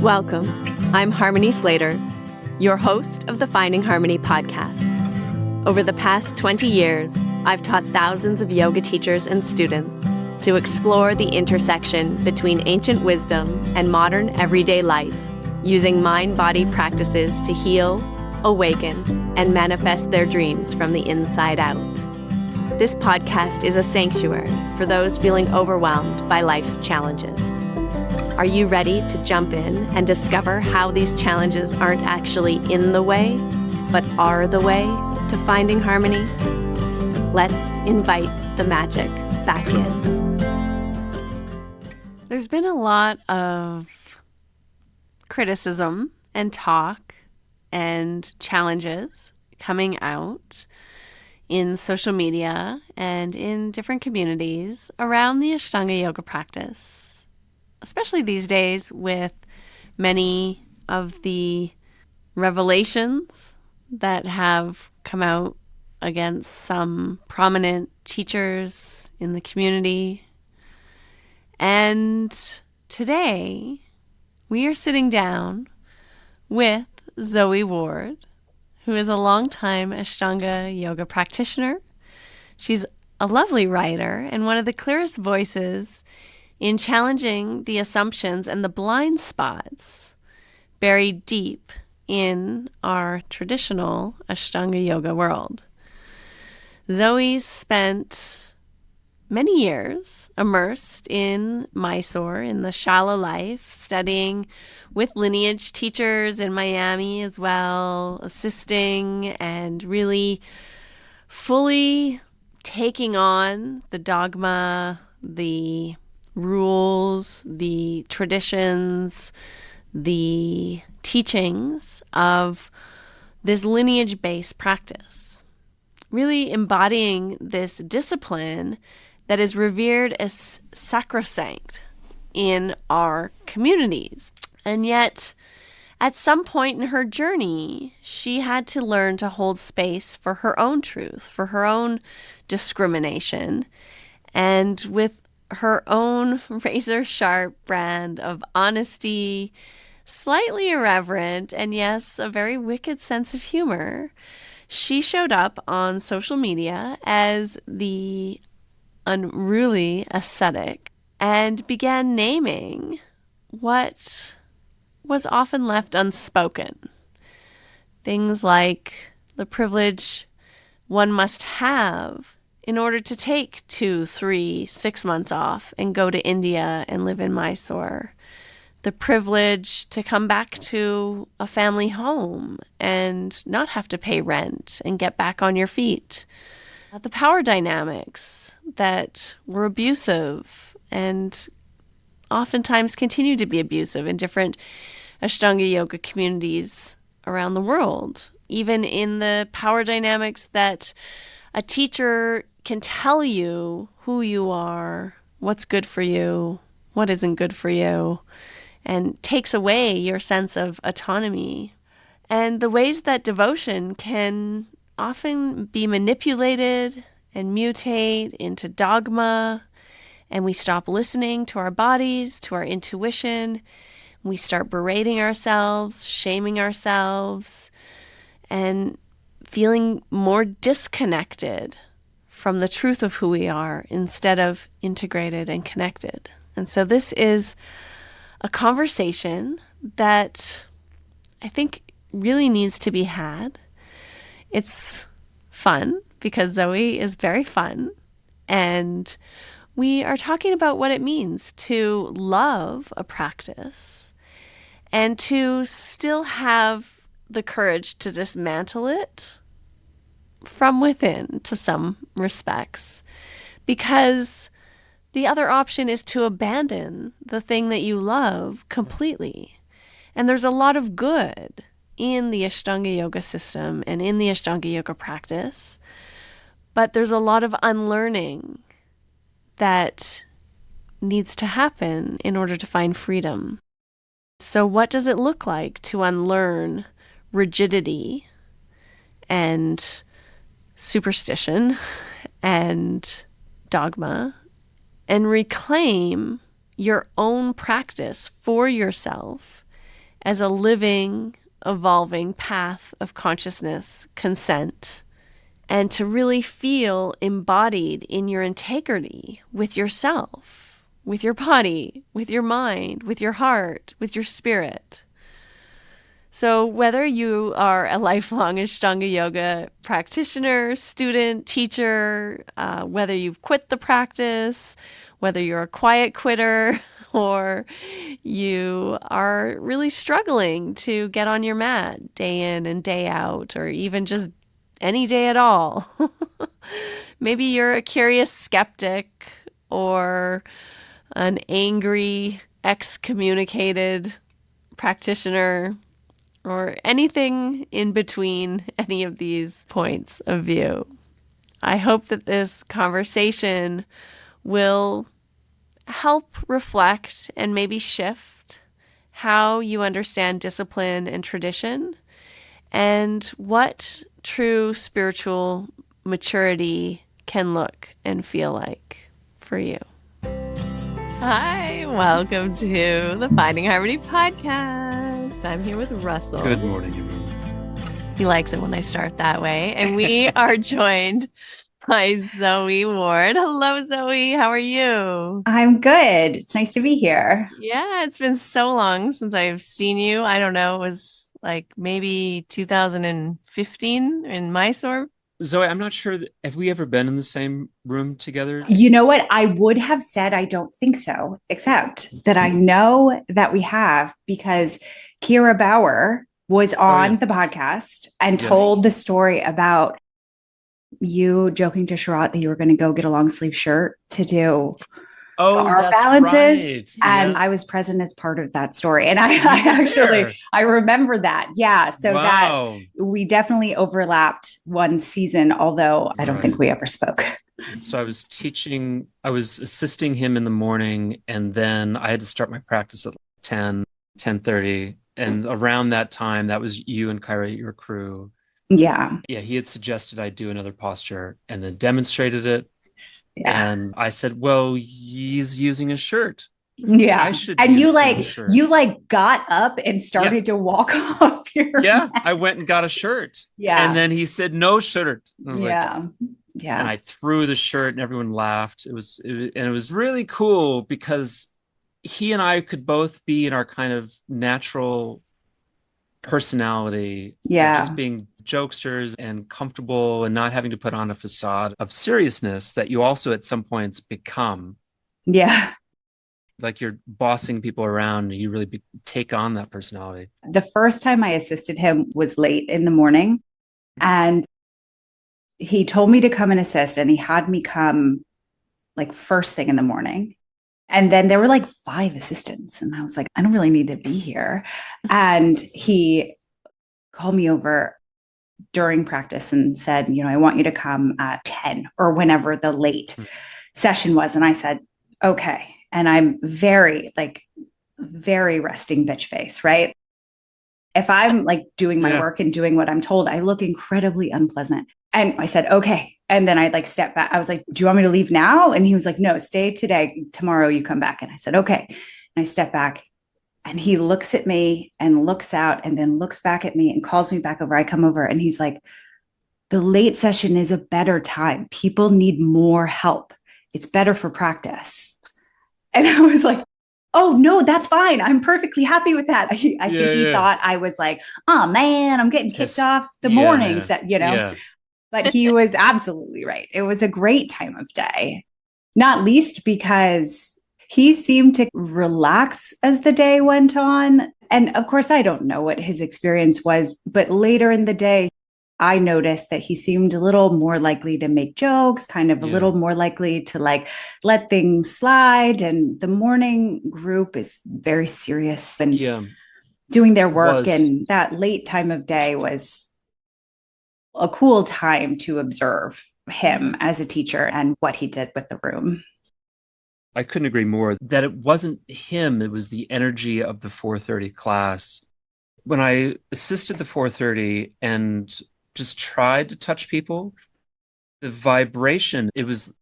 Welcome. I'm Harmony Slater, your host of the Finding Harmony podcast. Over the past 20 years, I've taught thousands of yoga teachers and students to explore the intersection between ancient wisdom and modern everyday life, using mind-body practices to heal, awaken, and manifest their dreams from the inside out. This podcast is a sanctuary for those feeling overwhelmed by life's challenges. Are you ready to jump in and discover how these challenges aren't actually in the way, but are the way to finding harmony? Let's invite the magic back in. There's been a lot of criticism and talk and challenges coming out in social media and in different communities around the Ashtanga yoga practice, especially these days with many of the revelations that have come out against some prominent teachers in the community. And today, we are sitting down with Zoe Ward, who is a longtime Ashtanga yoga practitioner. She's a lovely writer and one of the clearest voices in challenging the assumptions and the blind spots buried deep in our traditional Ashtanga yoga world. Zoe spent many years immersed in Mysore, in the Shala life, studying with lineage teachers in Miami as well, assisting and really fully taking on the dogma, the rules, the traditions, the teachings of this lineage-based practice, really embodying this discipline that is revered as sacrosanct in our communities. And yet, at some point in her journey, she had to learn to hold space for her own truth, for her own discrimination, and with her own razor-sharp brand of honesty, slightly irreverent, and yes, a very wicked sense of humor, she showed up on social media as the Unruly ascetic and began naming what was often left unspoken. Things like the privilege one must have in order to take 2, 3, 6 months off and go to India and live in Mysore. The privilege to come back to a family home and not have to pay rent and get back on your feet. The power dynamics that were abusive and oftentimes continue to be abusive in different Ashtanga yoga communities around the world. Even in the power dynamics that a teacher can tell you who you are, what's good for you, what isn't good for you, and takes away your sense of autonomy. And the ways that devotion can often be manipulated and mutate into dogma, and we stop listening to our bodies, to our intuition. We start berating ourselves, shaming ourselves, and feeling more disconnected from the truth of who we are instead of integrated and connected. And so this is a conversation that I think really needs to be had. It's fun because Zoe is very fun, and we are talking about what it means to love a practice and to still have the courage to dismantle it from within to some respects, because the other option is to abandon the thing that you love completely. And there's a lot of good in the Ashtanga yoga system and in the Ashtanga yoga practice, but there's a lot of unlearning that needs to happen in order to find freedom. So what does it look like to unlearn rigidity and superstition and dogma and reclaim your own practice for yourself as a living, evolving path of consciousness, consent, and to really feel embodied in your integrity with yourself, with your body, with your mind, with your heart, with your spirit. So whether you are a lifelong Ashtanga yoga practitioner, student, teacher, whether you've quit the practice, whether you're a quiet quitter, or you are really struggling to get on your mat day in and day out, or even just any day at all. Maybe you're a curious skeptic or an angry, excommunicated practitioner, or anything in between any of these points of view. I hope that this conversation will help reflect and maybe shift how you understand discipline and tradition, and what true spiritual maturity can look and feel like for you. Hi, welcome to the Finding Harmony podcast. I'm here with Russell. Good morning, everyone. He likes it when I start that way. And we are joined by Zoe Ward. Hello, Zoe. How are you? I'm good. It's nice to be here. Yeah, it's been so long since I've seen you. I don't know, it was like maybe 2015 in Mysore. Zoe, I'm not sure, have we ever been in the same room together? You know what? I would have said I don't think so, except that I know that we have, because Kira Bauer was on the podcast and told the story about you joking to Sharat that you were going to go get a long sleeve shirt to do our balances. Right. And I was present as part of that story. And I remember that. Yeah. So that we definitely overlapped one season, although I don't think we ever spoke. So I was assisting him in the morning, and then I had to start my practice at 10:30. And around that time, that was you and Kyra, your crew. Yeah. Yeah. He had suggested I do another posture and then demonstrated it. Yeah. And I said, well, he's using a shirt. Yeah. I should and you got up and started to walk off your mat. I went and got a shirt. Yeah. And then he said, no shirt. And I was yeah. And I threw the shirt and everyone laughed. It was really cool because he and I could both be in our kind of natural personality, just being jokesters and comfortable and not having to put on a facade of seriousness that you also at some points become. Yeah. Like you're bossing people around and you really take on that personality. The first time I assisted him was late in the morning, and he told me to come and assist, and he had me come like first thing in the morning. And then there were like 5 assistants. And I was like, I don't really need to be here. And he called me over during practice and said, I want you to come at 10 or whenever the late session was. And I said, okay. And I'm very resting bitch face, right? If I'm like doing my work and doing what I'm told, I look incredibly unpleasant. And I said, okay. And then I stepped back. I was like, do you want me to leave now? And he was like, no, stay today. Tomorrow you come back. And I said, okay. And I stepped back, and he looks at me and looks out and then looks back at me and calls me back over. I come over and he's like, the late session is a better time. People need more help. It's better for practice. And I was like, oh no, that's fine. I'm perfectly happy with that. I think he thought I was like, oh man, I'm getting kicked off the mornings But he was absolutely right. It was a great time of day, not least because he seemed to relax as the day went on. And of course, I don't know what his experience was, but later in the day, I noticed that he seemed a little more likely to make jokes, kind of a little more likely to let things slide. And the morning group is very serious and doing their work. And that late time of day was a cool time to observe him as a teacher and what he did with the room. I couldn't agree more that it wasn't him. It was the energy of the 4:30 class. When I assisted the 4:30 and just tried to touch people, the vibration, it was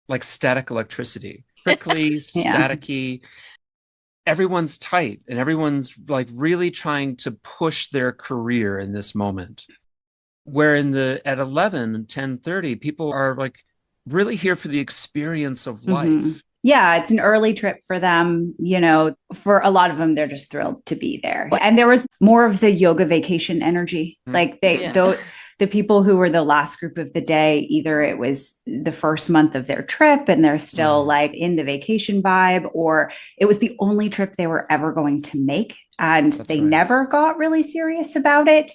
like static electricity, prickly, staticky. everyone's tight and everyone's like really trying to push their career in this moment. Where at 11, 10:30, people are like really here for the experience of life. Mm-hmm. Yeah, it's an early trip for them. For a lot of them, they're just thrilled to be there. And there was more of the yoga vacation energy. Like the people who were the last group of the day, either it was the first month of their trip and they're still like in the vacation vibe, or it was the only trip they were ever going to make. And they never got really serious about it.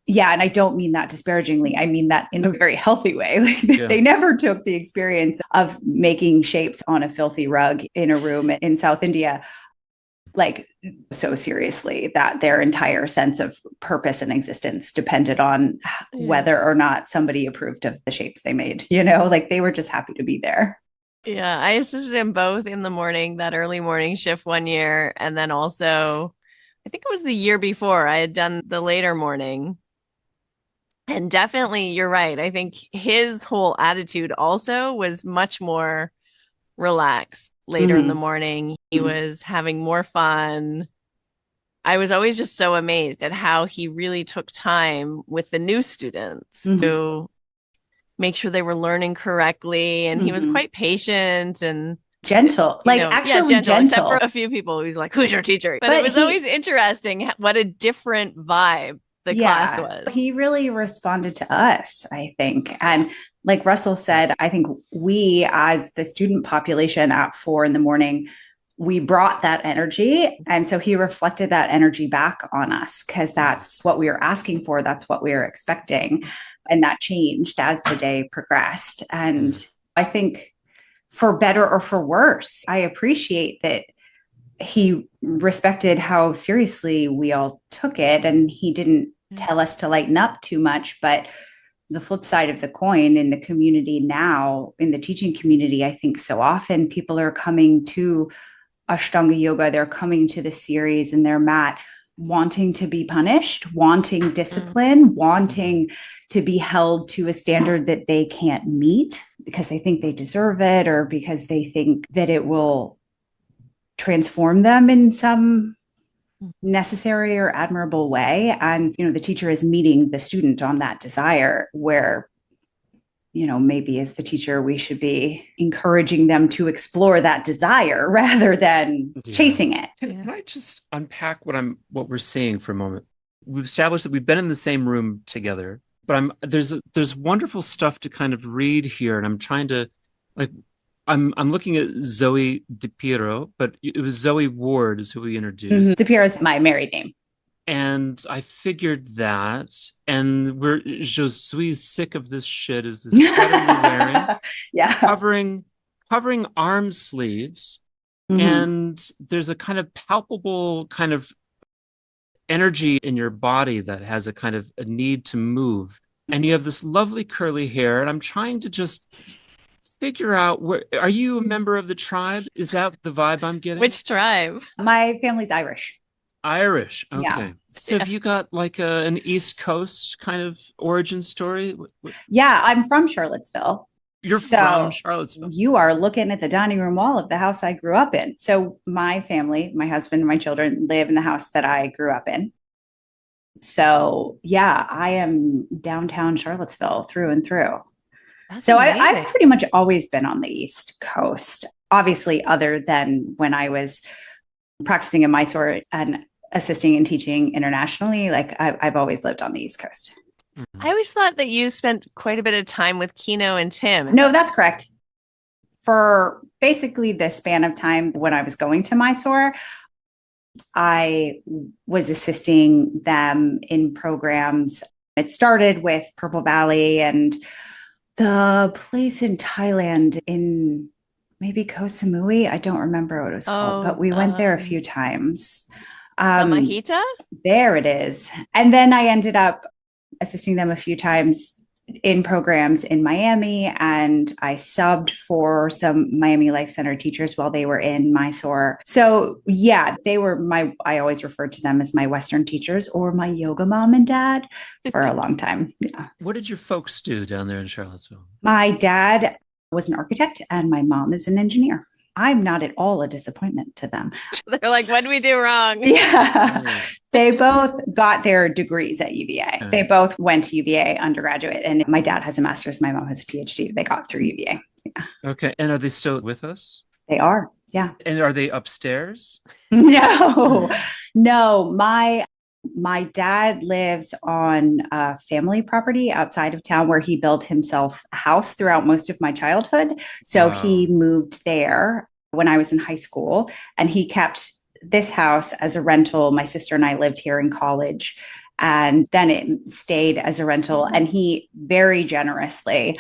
Yeah. And I don't mean that disparagingly. I mean that in a very healthy way. Like, they never took the experience of making shapes on a filthy rug in a room in South India like so seriously that their entire sense of purpose and existence depended on whether or not somebody approved of the shapes they made. Like they were just happy to be there. Yeah, I assisted in both in the morning, that early morning shift one year. And then also, I think it was the year before, I had done the later morning. And definitely, you're right. I think his whole attitude also was much more relaxed later in the morning. He was having more fun. I was always just so amazed at how he really took time with the new students to make sure they were learning correctly. And he was quite patient and gentle, gentle. Except for a few people who's like, who's your teacher? But it was always interesting what a different vibe the class was. He really responded to us, I think. And like Russell said, I think we, as the student population at 4 a.m, we brought that energy. And so he reflected that energy back on us because that's what we were asking for. That's what we were expecting. And that changed as the day progressed. And I think for better or for worse, I appreciate that he respected how seriously we all took it, and he didn't tell us to lighten up too much. But the flip side of the coin in the community now, in the teaching community, I think so often people are coming to Ashtanga yoga, they're coming to the series and their mat wanting to be punished, wanting discipline, wanting to be held to a standard that they can't meet because they think they deserve it or because they think that it will transform them in some necessary or admirable way. And, the teacher is meeting the student on that desire where, maybe as the teacher, we should be encouraging them to explore that desire rather than chasing it. Can I just unpack what we're seeing for a moment? We've established that we've been in the same room together, but there's wonderful stuff to kind of read here. And I'm trying to I'm looking at Zoe DiPiero, but it was Zoe Ward is who we introduced. DiPiero is my married name. And I figured that, and je suis sick of this shit, is the sweater you're wearing. Covering arm sleeves. And there's a kind of palpable kind of energy in your body that has a kind of a need to move. And you have this lovely curly hair, and I'm trying to just figure out are you a member of the tribe? Is that the vibe I'm getting? Which tribe? My family's Irish. Irish. Okay. So have you got like an East Coast kind of origin story? Yeah, I'm from Charlottesville. You're from Charlottesville. You are looking at the dining room wall of the house I grew up in. So my family, my husband and my children live in the house that I grew up in. So yeah, I am downtown Charlottesville through and through. So I've pretty much always been on the East Coast, obviously, other than when I was practicing in Mysore and assisting and teaching internationally. Like I've always lived on the East Coast. I always thought that you spent quite a bit of time with Kino and Tim. No, that's correct. For basically the span of time when I was going to Mysore, I was assisting them in programs. It started with Purple Valley and the place in Thailand in maybe Koh Samui. I don't remember what it was called, but we went there a few times. Samahita? There it is. And then I ended up assisting them a few times in programs in Miami, and I subbed for some Miami Life Center teachers while they were in Mysore. So yeah, they were I always referred to them as my Western teachers or my yoga mom and dad for a long time. Yeah. What did your folks do down there in Charlottesville? My dad was an architect and my mom is an engineer. I'm not at all a disappointment to them. They're like, what did we do wrong? Yeah. They both got their degrees at UVA. They both went to UVA undergraduate, and my dad has a master's. My mom has a PhD. They got through UVA. Yeah. Okay. And are they still with us? They are. Yeah. And are they upstairs? No, no. My dad lives on family property outside of town where he built himself a house throughout most of my childhood. So he moved there when I was in high school, and he kept this house as a rental. My sister and I lived here in college, and then it stayed as a rental. And he very generously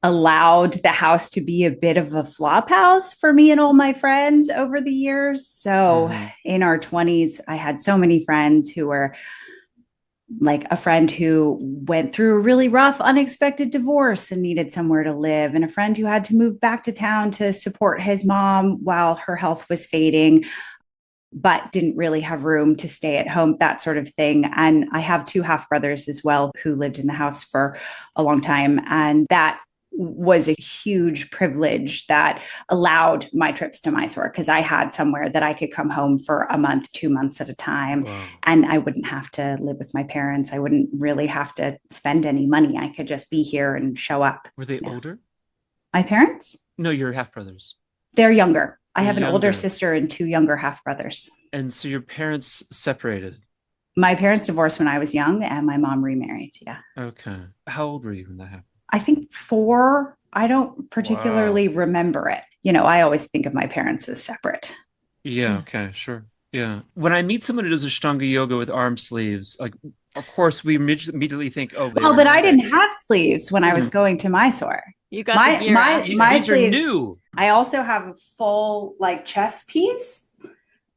allowed the house to be a bit of a flop house for me and all my friends over the years. So in our 20s, I had so many friends who were like a friend who went through a really rough, unexpected divorce and needed somewhere to live, and a friend who had to move back to town to support his mom while her health was fading, but didn't really have room to stay at home, that sort of thing. And I have two half brothers as well who lived in the house for a long time. And that was a huge privilege that allowed my trips to Mysore, because I had somewhere that I could come home for a month, 2 months at a time. Wow. And I wouldn't have to live with my parents. I wouldn't really have to spend any money. I could just be here and show up. Were they older? My parents? No, your half brothers. They're younger. I have an older sister and two younger half brothers. And so your parents separated? My parents divorced when I was young, and my mom remarried. Yeah. Okay. How old were you when that happened? I think 4. I don't particularly remember it. You know, I always think of my parents as separate. Yeah. Okay. Sure. Yeah. When I meet someone who does Ashtanga yoga with arm sleeves, like, of course, we immediately think, oh, but I didn't have sleeves when I was going to Mysore. You got my sleeves are new. I also have a full like chest piece.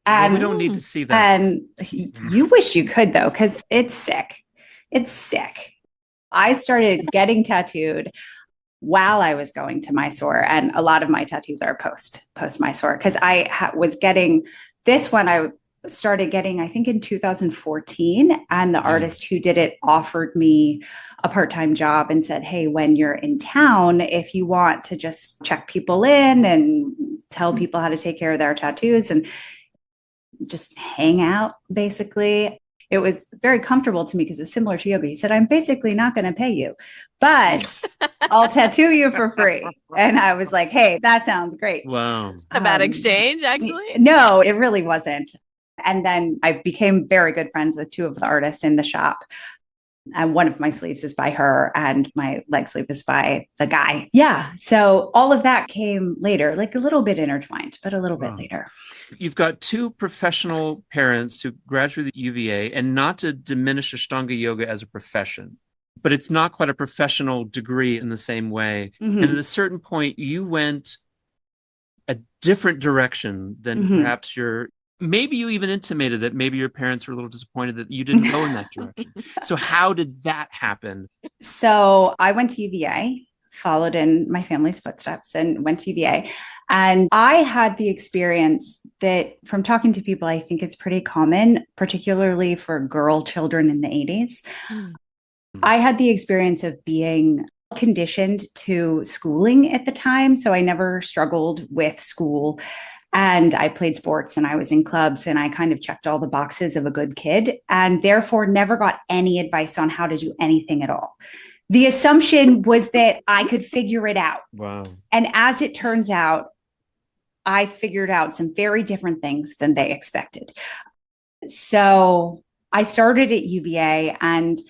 And we don't need to see that. And you wish you could, though, because it's sick. It's sick. I started getting tattooed while I was going to Mysore, and a lot of my tattoos are post Mysore, because I was getting this one. I started getting, I think, in 2014, and the artist who did it offered me a part-time job and said, hey, when you're in town, if you want to just check people in and tell people how to take care of their tattoos and just hang out, basically. It was very comfortable to me because it was similar to yoga. He said, I'm basically not going to pay you, but I'll tattoo you for free. And I was like, hey, that sounds great. Wow. A bad exchange, actually? No, it really wasn't. And then I became very good friends with two of the artists in the shop. And one of my sleeves is by her, and my leg sleeve is by the guy. Yeah. So all of that came later, like a little bit intertwined, but a little bit later. You've got two professional parents who graduated UVA, and not to diminish Ashtanga yoga as a profession, but it's not quite a professional degree in the same way. And at a certain point, you went a different direction than perhaps maybe you even intimated that maybe your parents were a little disappointed that you didn't go in that direction. So how did that happen? So I went to UVA, followed in my family's footsteps, and went to UVA. And I had the experience that, from talking to people, I think it's pretty common, particularly for girl children in the 80s. I had the experience of being conditioned to schooling at the time. So I never struggled with school. And I played sports and I was in clubs, and I kind of checked all the boxes of a good kid, and therefore never got any advice on how to do anything at all. The assumption was that I could figure it out. Wow. And as it turns out, I figured out some very different things than they expected. So I started at UVA and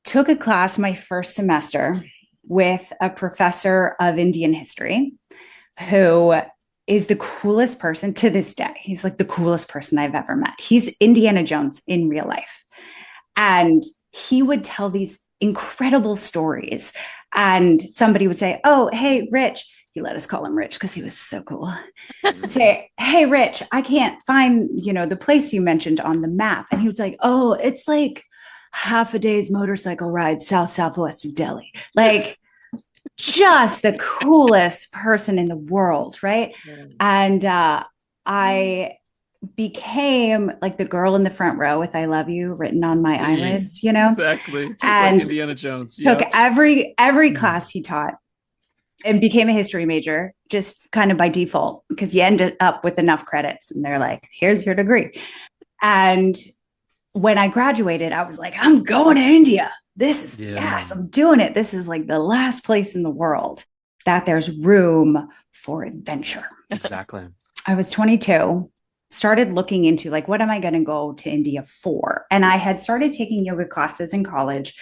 took a class my first semester with a professor of Indian history who is the coolest person to this day. He's like the coolest person I've ever met. He's Indiana Jones in real life. And he would tell these incredible stories. And somebody would say, oh, hey, Rich. He let us call him Rich because he was so cool. Say, hey, Rich, I can't find, the place you mentioned on the map. And he was like, oh, it's like half a day's motorcycle ride southwest of Delhi. Like, just the coolest person in the world, right? And I became like the girl in the front row with "I love you" written on my eyelids, Exactly. Just and like Indiana Jones. Took every class he taught. and became a history major just kind of by default because you ended up with enough credits and they're like, here's your degree. And when I graduated, I was like, I'm going to India. This is, yes, I'm doing it. This is like the last place in the world that there's room for adventure. Exactly. I was 22, started looking into like, what am I going to go to India for? And I had started taking yoga classes in college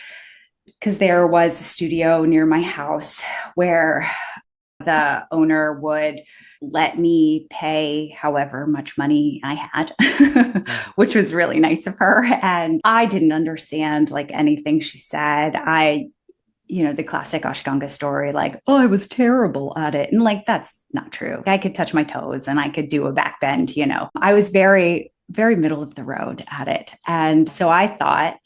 because there was a studio near my house where the owner would let me pay however much money I had, which was really nice of her. And I didn't understand like anything she said. The classic Ashtanga story, like, oh, I was terrible at it. And like, that's not true. I could touch my toes and I could do a back bend, I was very, very middle of the road at it. And so I thought,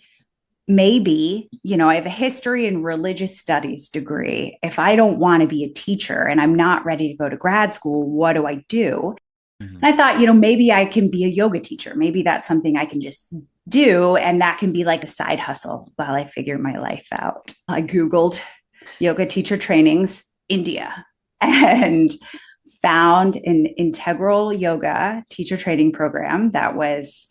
maybe, I have a history and religious studies degree. If I don't want to be a teacher and I'm not ready to go to grad school, what do I do? And I thought, maybe I can be a yoga teacher. Maybe that's something I can just do. And that can be like a side hustle while I figure my life out. I Googled yoga teacher trainings, India, and found an integral yoga teacher training program that was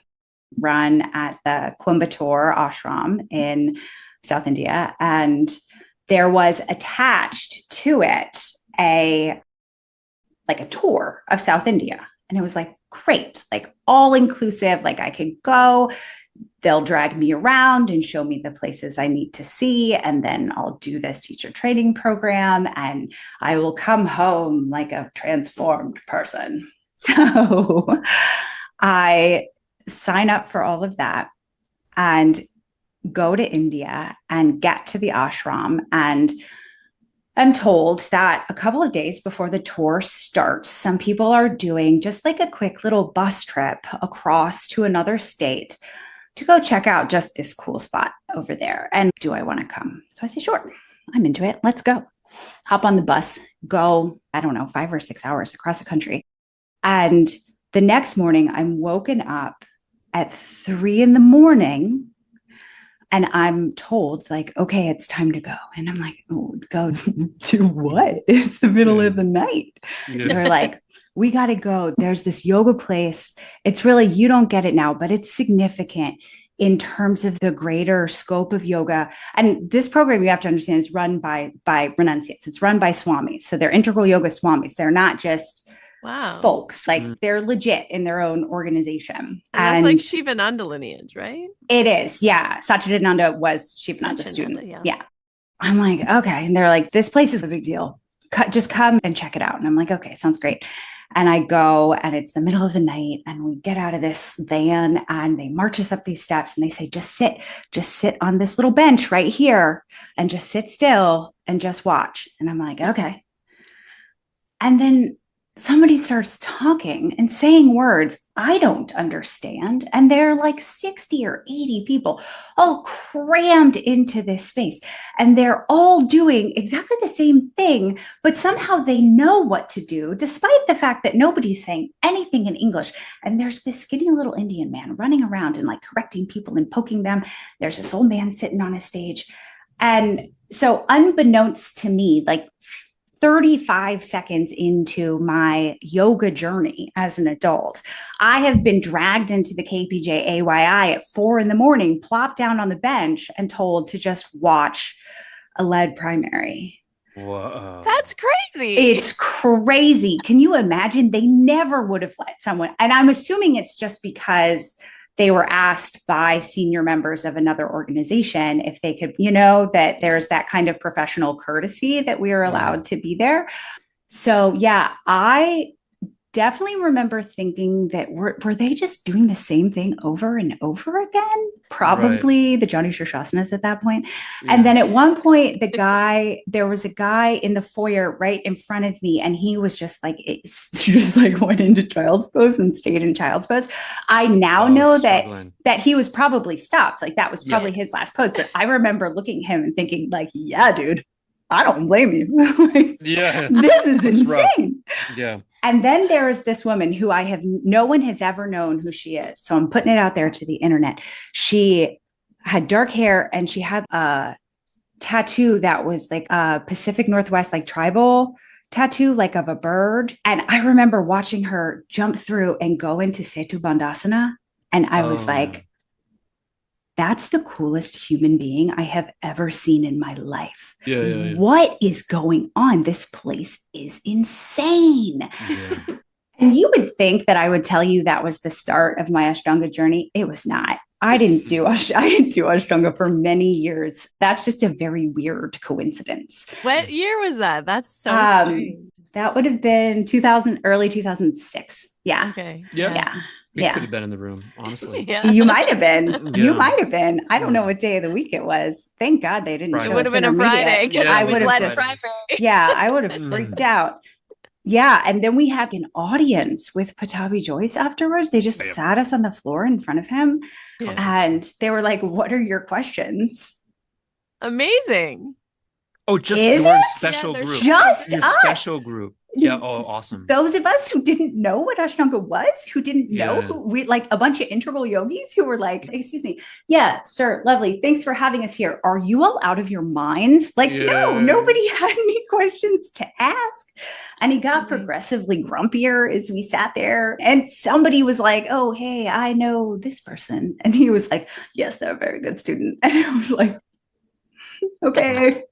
run at the Coimbatore ashram in South India. And there was attached to it a tour of South India. And it was like, great, like all inclusive, like I could go, they'll drag me around and show me the places I need to see. And then I'll do this teacher training program and I will come home like a transformed person. So I sign up for all of that and go to India and get to the ashram. And I'm told that a couple of days before the tour starts, some people are doing just like a quick little bus trip across to another state to go check out just this cool spot over there. And do I want to come? So I say, sure, I'm into it. Let's go. Hop on the bus, go, 5 or 6 hours across the country. And the next morning, I'm woken up at 3 a.m. and I'm told like, okay, it's time to go. And I'm like, oh, go do what? It's the middle of the night. Yeah. They're like, we got to go. There's this yoga place. It's really, you don't get it now, but it's significant in terms of the greater scope of yoga. And this program, you have to understand, is run by renunciates. It's run by swamis. So they're integral yoga swamis. They're not just folks, like they're legit in their own organization. And that's like Shivananda lineage, right? It is. Yeah. Satchidananda was Shivananda's student. Yeah. I'm like, okay. And they're like, this place is a big deal. Just come and check it out. And I'm like, okay, sounds great. And I go and it's the middle of the night and we get out of this van and they march us up these steps and they say, just sit on this little bench right here and just sit still and just watch. And I'm like, okay. And then somebody starts talking and saying words I don't understand. And they're like 60 or 80 people all crammed into this space. And they're all doing exactly the same thing, but somehow they know what to do, despite the fact that nobody's saying anything in English. And there's this skinny little Indian man running around and like correcting people and poking them. There's this old man sitting on a stage. And so unbeknownst to me, like 35 seconds into my yoga journey as an adult, I have been dragged into the KPJ AYI at 4 a.m, plopped down on the bench and told to just watch a lead primary. Whoa. That's crazy. It's crazy. Can you imagine? They never would have let someone, and I'm assuming it's just because they were asked by senior members of another organization if they could, that there's that kind of professional courtesy that we are allowed to be there. So yeah, I definitely remember thinking that were they just doing the same thing over and over again? Probably the Jani Shashasanas at that point. Yeah. And then at one point, there was a guy in the foyer right in front of me, and he was just like went into child's pose and stayed in child's pose. I now know that he was probably stopped. Like that was probably his last pose. But I remember looking at him and thinking like, yeah, dude, I don't blame you. Like, this is insane. Rough. Yeah. And then there is this woman who no one has ever known who she is. So I'm putting it out there to the internet. She had dark hair and she had a tattoo that was like a Pacific Northwest, like tribal tattoo, like of a bird. And I remember watching her jump through and go into Setu Bandhasana. And I was Yeah. like, that's the coolest human being I have ever seen in my life. Yeah. What is going on? This place is insane. Yeah. And you would think that I would tell you that was the start of my Ashtanga journey. It was not. I didn't do Ashtanga for many years. That's just a very weird coincidence. What year was that? That's so strange. That would have been 2000, early 2006. Yeah. Okay. Yep. Yeah. We Yeah. could have been in the room, honestly. Yeah. You might have been. Yeah. You might have been. I don't know what day of the week it was. Thank God they didn't Friday. show It would have us been a Friday intermediate. because Yeah, I it was would have led just, primary. yeah, I would have freaked out. Yeah. And then we had an audience with Patabi Joyce afterwards. They just Yep. sat us on the floor in front of him Yeah. and they were like, "What are your questions?" Amazing. Oh, just Is your it? special Yeah, they're group. Just Your us. special group. Yeah. Oh, awesome. Those of us who didn't know what Ashtanga was, who didn't know, Yeah. who we like a bunch of integral yogis who were like, "Excuse me, yeah, sir, lovely, thanks for having us here. Are you all out of your minds?" Like, Yeah. no, nobody had any questions to ask. And he got Mhm. progressively grumpier as we sat there. And somebody was like, "Oh, hey, I know this person." And he was like, "Yes, they're a very good student." And I was like, "Okay,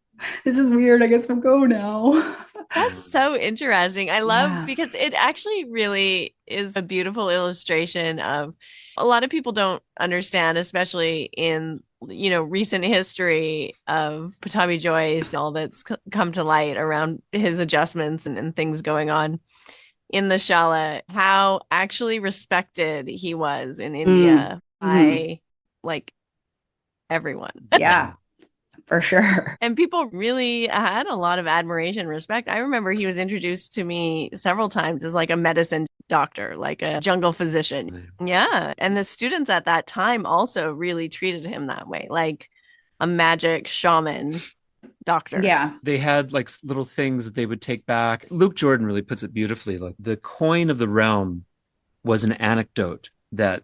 this is weird. I guess we'll go now." That's so interesting. I love Yeah. because it actually really is a beautiful illustration of a lot of people don't understand, especially in recent history of Patabi Joyce, all that's come to light around his adjustments and things going on in the Shala, how actually respected he was in India by like everyone. Yeah, for sure. And people really had a lot of admiration and respect. I remember he was introduced to me several times as like a medicine doctor, like a jungle physician. Yeah. And the students at that time also really treated him that way, like a magic shaman doctor. Yeah. They had like little things that they would take back. Luke Jordan really puts it beautifully. Like the coin of the realm was an anecdote that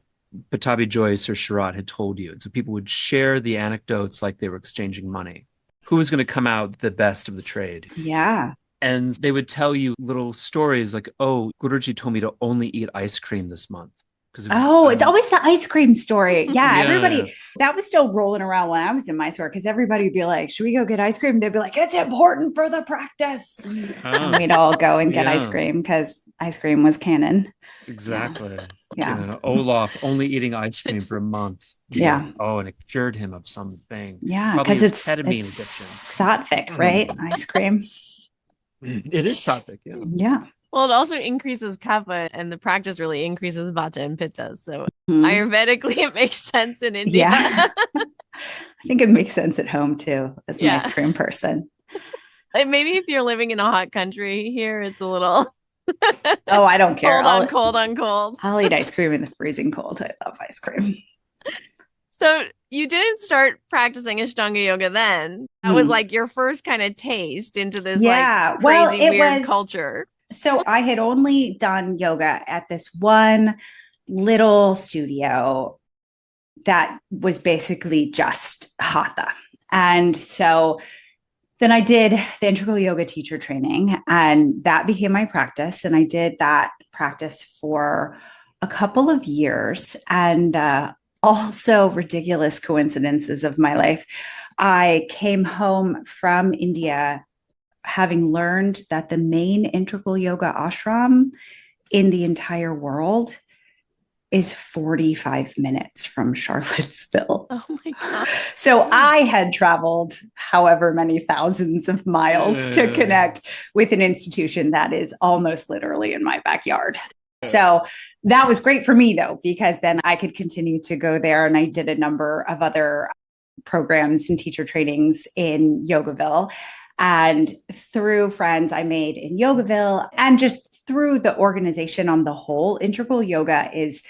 Patabi Joyce or Sharat had told you. And so people would share the anecdotes like they were exchanging money. Who was going to come out the best of the trade? Yeah. And they would tell you little stories like, "Oh, Guruji told me to only eat ice cream this month." Oh, it's always the ice cream story. Yeah, Yeah, everybody, yeah. that was still rolling around when I was in Mysore because everybody would be like, "Should we go get ice cream?" They'd be like, "It's important for the practice." And we'd all go and get ice Yeah. cream because ice cream was canon. Exactly. Yeah. You know, Olaf only eating ice cream for a month. You Yeah. know, oh, and it cured him of something. Yeah, Probably because his it's ketamine sattvic, right? Ice cream. addiction. It is sattvic, yeah. Yeah. Well, it also increases kapha, and the practice really increases vata and pitta. So Mhm. Ayurvedically, it makes sense in India. Yeah. I think it makes sense at home too, as an Yeah. ice cream person. Like maybe if you're living in a hot country here, it's a little Oh, I don't care. cold on cold. I'll eat ice cream in the freezing cold. I love ice cream. So you didn't start practicing Ashtanga yoga then. That was like your first kind of taste into this like crazy weird culture. So I had only done yoga at this one little studio that was basically just hatha. And so then I did the integral yoga teacher training, and that became my practice. And I did that practice for a couple of years. And also ridiculous coincidences of my life. I came home from India having learned that the main integral yoga ashram in the entire world is 45 minutes from Charlottesville. Oh my God. So I had traveled however many thousands of miles to connect with an institution that is almost literally in my backyard. So that was great for me, though, because then I could continue to go there. And I did a number of other programs and teacher trainings in Yogaville. And through friends I made in Yogaville and just through the organization on the whole, integral yoga is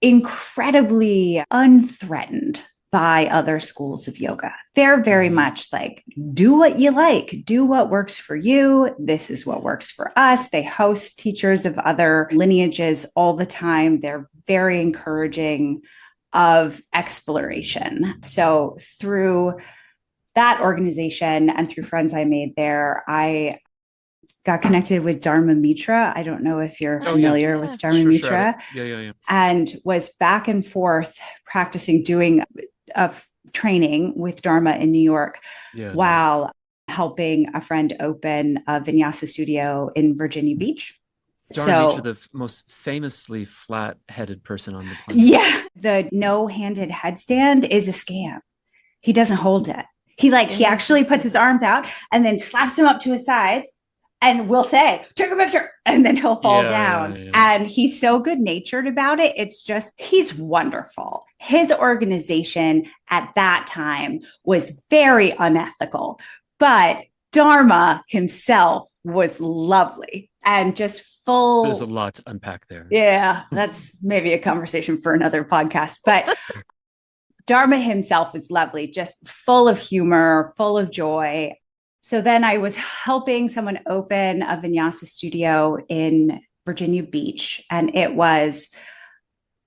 incredibly unthreatened by other schools of yoga. They're very much like, do what you like, do what works for you. This is what works for us. They host teachers of other lineages all the time. They're very encouraging of exploration. So through that organization and through friends I made there, I got connected with Dharma Mitra. I don't know if you're familiar with Dharma Mitra. Yeah. And was back and forth practicing doing a training with Dharma in New York while helping a friend open a vinyasa studio in Virginia Beach. Dharma Mitra, the most famously flat-headed person on the planet. Yeah. The no-handed headstand is a scam. He doesn't hold it. He actually puts his arms out and then slaps him up to his sides and will say, take a picture. And then he'll fall down. Yeah. And he's so good natured about it. It's just, he's wonderful. His organization at that time was very unethical, but Dharma himself was lovely and just full. There's a lot to unpack there. Yeah. That's maybe a conversation for another podcast, but Dharma himself was lovely, just full of humor, full of joy. So then I was helping someone open a vinyasa studio in Virginia Beach. And it was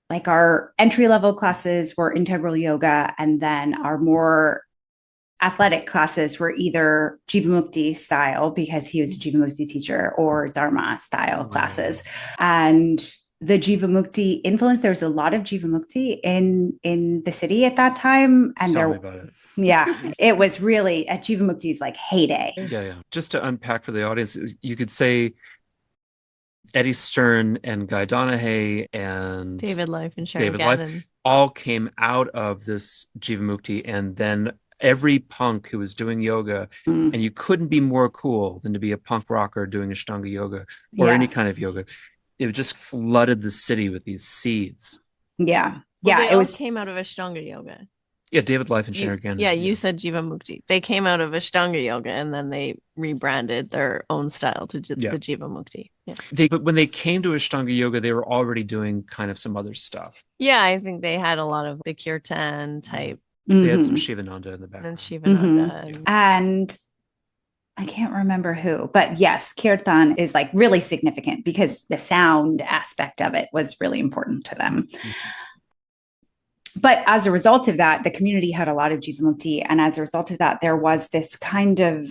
like our entry-level classes were integral yoga. And then our more athletic classes were either Jivamukti style, because he was a Jivamukti teacher, or Dharma style classes. And the Jivamukti influence, there was a lot of Jivamukti in the city at that time. And Tell me about it. Yeah, it was really at Jivamukti's heyday. Yeah. Just to unpack for the audience, you could say Eddie Stern and Guy Donahue and David Life and Sharon Gavin all came out of this Jivamukti, and then every punk who was doing yoga, and you couldn't be more cool than to be a punk rocker doing Ashtanga yoga or any kind of yoga. It just flooded the city with these seeds. Yeah. It came out of Ashtanga yoga. Yeah, David Life and Sharon Gavin. Yeah, you said Jivamukti. They came out of Ashtanga yoga and then they rebranded their own style to the Jivamukti. Yeah. But when they came to Ashtanga yoga, they were already doing kind of some other stuff. Yeah, I think they had a lot of the kirtan type. They had some Shivananda in the background. And Shivananda. And I can't remember who, but yes, kirtan is really significant because the sound aspect of it was really important to them. But as a result of that, the community had a lot of Jivamukti. And as a result of that, there was this kind of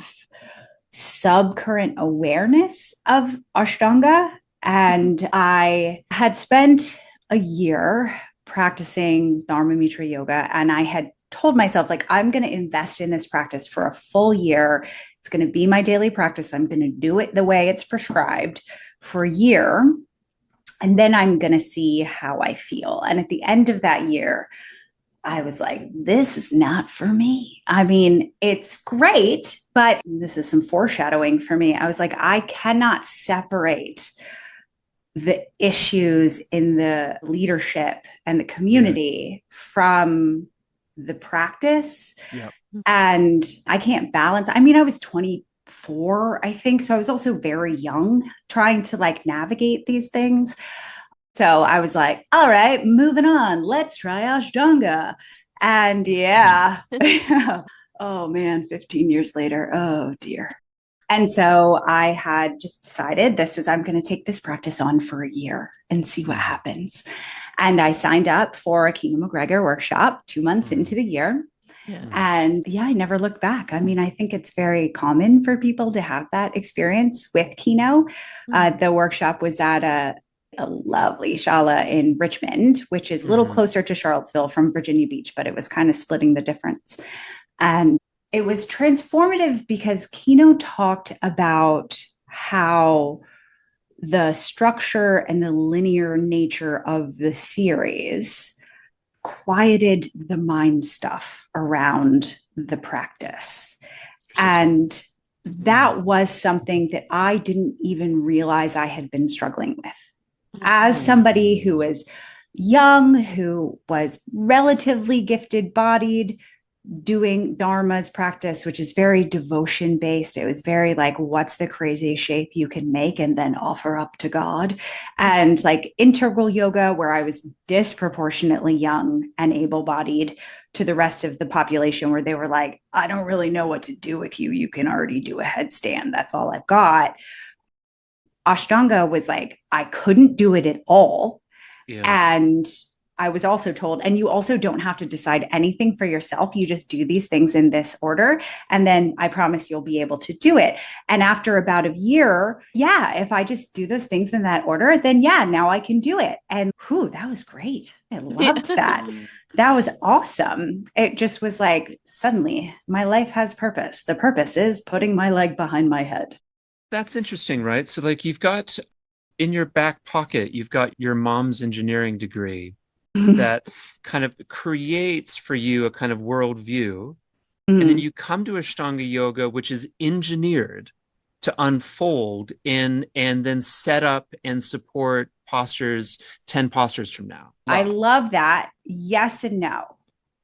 subcurrent awareness of Ashtanga. And I had spent a year practicing Dharma Mitra yoga. And I had told myself, I'm going to invest in this practice for a full year. It's going to be my daily practice. I'm going to do it the way it's prescribed for a year. And then I'm going to see how I feel. And at the end of that year, I was like, this is not for me. I mean, it's great, but this is some foreshadowing for me. I was like, I cannot separate the issues in the leadership and the community from the practice. Yep. And I can't balance. I mean, I was 24, I think. So I was also very young trying to navigate these things. So I was like, all right, moving on. Let's try Ashtanga. And oh man, 15 years later. Oh dear. And so I had just decided I'm going to take this practice on for a year and see what happens. And I signed up for a Kino McGregor workshop 2 months into the year. Yeah. And I never looked back. I mean, I think it's very common for people to have that experience with Kino. The workshop was at a lovely shala in Richmond, which is a little closer to Charlottesville from Virginia Beach, but it was kind of splitting the difference. And it was transformative because Kino talked about how the structure and the linear nature of the series quieted the mind stuff around the practice. And that was something that I didn't even realize I had been struggling with. As somebody who was young, who was relatively gifted bodied, doing Dharma's practice, which is very devotion based. It was very what's the craziest shape you can make and then offer up to God. And integral yoga, where I was disproportionately young and able bodied to the rest of the population, where they were I don't really know what to do with you. You can already do a headstand. That's all I've got. Ashtanga was I couldn't do it at all. Yeah. And I was also told, and you also don't have to decide anything for yourself. You just do these things in this order. And then I promise you'll be able to do it. And after about a year, yeah, if I just do those things in that order, then yeah, now I can do it. And whew, that was great. I loved that. That was awesome. It just was like, suddenly my life has purpose. The purpose is putting my leg behind my head. That's interesting, right? So, like, you've got in your back pocket, you've got your mom's engineering degree that kind of creates for you a kind of worldview. And then you come to Ashtanga yoga, which is engineered to unfold in and then set up and support postures 10 postures from now. Wow. I love that. Yes and no.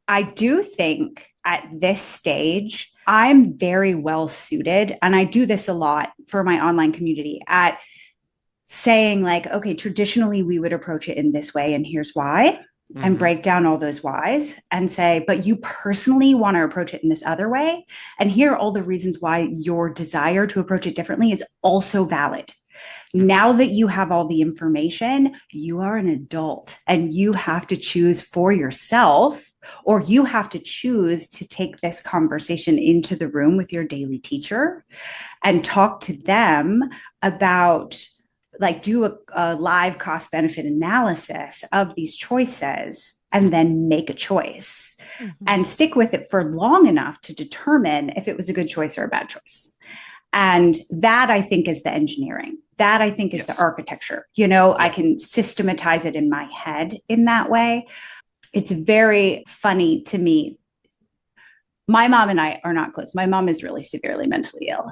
I do think at this stage, I'm very well suited, and I do this a lot for my online community at saying, like, okay, traditionally we would approach it in this way, and here's why, and break down all those whys and say, but you personally want to approach it in this other way. And here are all the reasons why your desire to approach it differently is also valid. Now that you have all the information, you are an adult and you have to choose for yourself, or you have to choose to take this conversation into the room with your daily teacher and talk to them about, like, do a live cost benefit analysis of these choices and then make a choice and stick with it for long enough to determine if it was a good choice or a bad choice. And that, I think, is the engineering. That, I think, is the architecture. I can systematize it in my head in that way. It's very funny to me. My mom and I are not close. My mom is really severely mentally ill.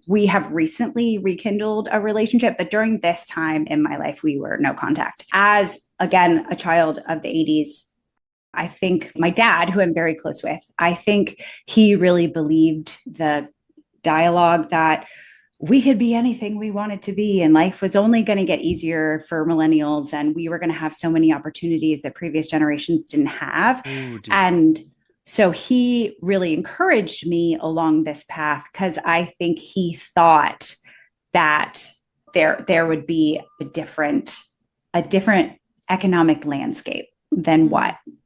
We have recently rekindled a relationship, but during this time in my life, we were no contact. As, again, a child of the 80s, I think my dad, who I'm very close with, I think he really believed the dialogue that we could be anything we wanted to be, and life was only going to get easier for millennials, and we were going to have so many opportunities that previous generations didn't have. And so he really encouraged me along this path because I think he thought that there would be a different economic landscape than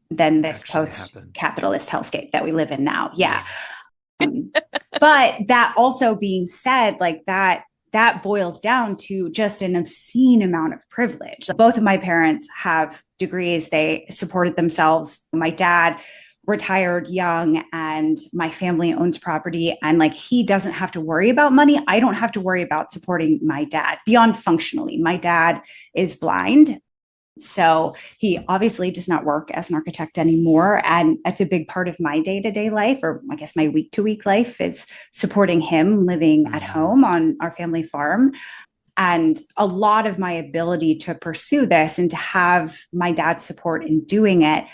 this post-capitalist hellscape that we live in now. Yeah. But that also being said, like that boils down to just an obscene amount of privilege. Both of my parents have degrees. They supported themselves. My dad retired young, and my family owns property, and like he doesn't have to worry about money. I don't have to worry about supporting my dad beyond functionally. My dad is blind. So he obviously does not work as an architect anymore. And that's a big part of my day-to-day life, or I guess my week-to-week life, is supporting him living at home on our family farm. And a lot of my ability to pursue this and to have my dad's support in doing it.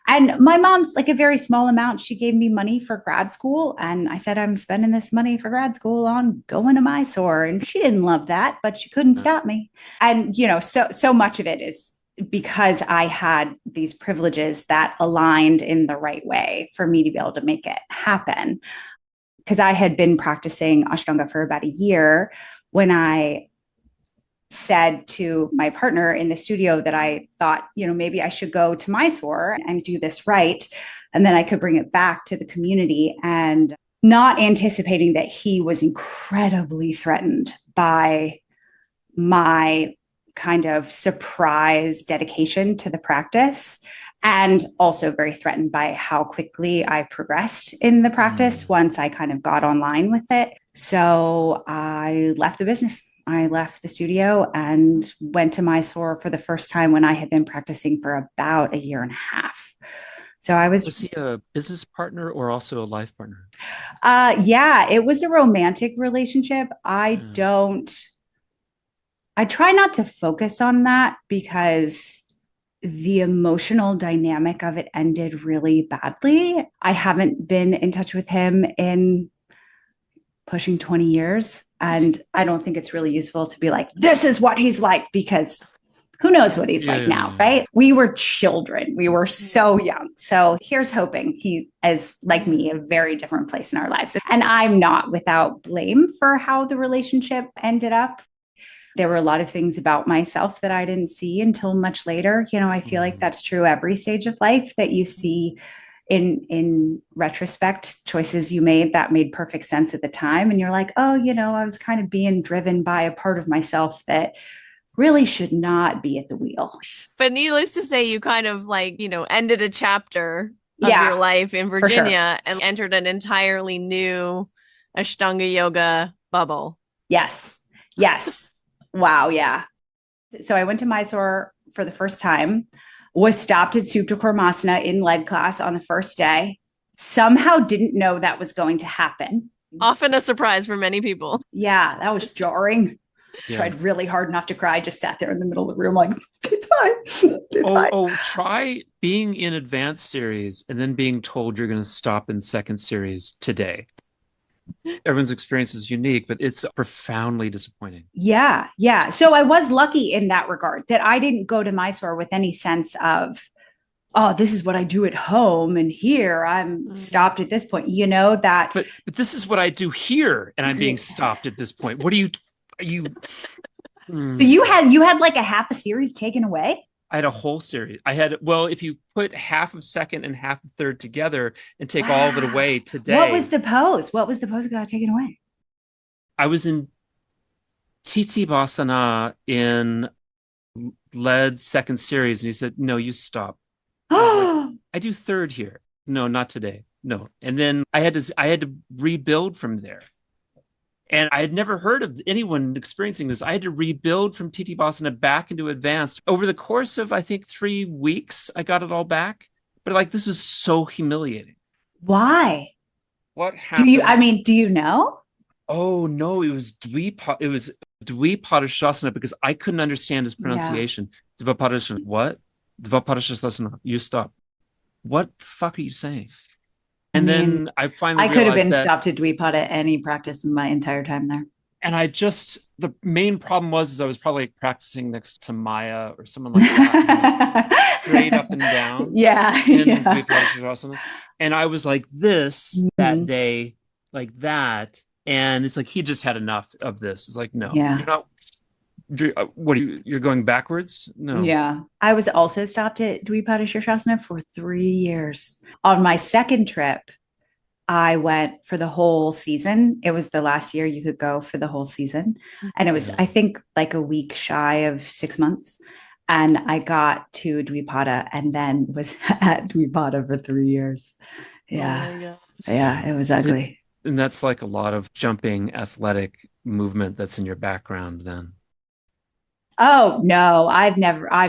And my mom's like a very small amount. She gave me money for grad school. And I said, I'm spending this money for grad school on going to Mysore. And she didn't love that, but she couldn't stop me. And, so much of it is because I had these privileges that aligned in the right way for me to be able to make it happen. Because I had been practicing Ashtanga for about a year when I said to my partner in the studio that I thought, maybe I should go to Mysore and do this right. And then I could bring it back to the community, and not anticipating that he was incredibly threatened by my kind of surprise dedication to the practice, and also very threatened by how quickly I progressed in the practice once I kind of got online with it. So I left the business. I left the studio and went to Mysore for the first time when I had been practicing for about a year and a half. So was he a business partner or also a life partner? Yeah, it was a romantic relationship. I try not to focus on that because the emotional dynamic of it ended really badly. I haven't been in touch with him in pushing 20 years. And I don't think it's really useful to be like, this is what he's like, because who knows what he's like now, right? We were children. We were so young. So here's hoping he is, like me, a very different place in our lives. And I'm not without blame for how the relationship ended up. There were a lot of things about myself that I didn't see until much later. I feel like that's true every stage of life, that you see in retrospect choices you made that made perfect sense at the time. And you're like, oh, I was kind of being driven by a part of myself that really should not be at the wheel. But needless to say, you kind of ended a chapter of your Yeah, life in for sure. Virginia and entered an entirely new Ashtanga yoga bubble. Yes. Yes. Wow. Yeah. So I went to Mysore for the first time, was stopped at Supta Karmasana in lead class on the first day, somehow didn't know that was going to happen. Often a surprise for many people. Yeah, that was jarring. Yeah. Tried really hard not to cry, just sat there in the middle of the room like, it's fine. It's fine. Try being in advanced series and then being told you're going to stop in second series today. Everyone's experience is unique, but it's profoundly disappointing. Yeah. Yeah. So I was lucky in that regard that I didn't go to Mysore with any sense of, oh, this is what I do at home. And here I'm stopped at this point, that. But this is what I do here. And I'm being stopped at this point. What are you? So you had like a half a series taken away? I had a whole series. If you put half of second and half of third together and take all of it away today. What was the pose? That got taken away? I was in Basana in lead second series. And he said, no, you stop. I do third here. No, not today. No. And then I had to rebuild from there. And I had never heard of anyone experiencing this. I had to rebuild from Basana back into advanced. Over the course of, I think, 3 weeks, I got it all back. But this was so humiliating. Why? What happened? Do you know? Oh, no, it was Dvipadashasana because I couldn't understand his pronunciation. Yeah. Dvipadashasana. What? Dvipadashasana. You stop. What the fuck are you saying? And then I finally I could have been stopped at Dvipada at any practice in my entire time there. And the main problem was I was probably practicing next to Maya or someone like that. Straight up and down. Yeah. And I was like this that day, like that. And it's like, he just had enough of this. It's like, no, you're not. You're going backwards? No. Yeah. I was also stopped at Dvipada for 3 years. On my second trip, I went for the whole season. It was the last year you could go for the whole season. And it was, I think, like a week shy of 6 months. And I got to Dvipada and then was at Dvipada for 3 years. Yeah. Oh, yeah, it was ugly. And that's like a lot of jumping athletic movement that's in your background then. Oh, no, I'm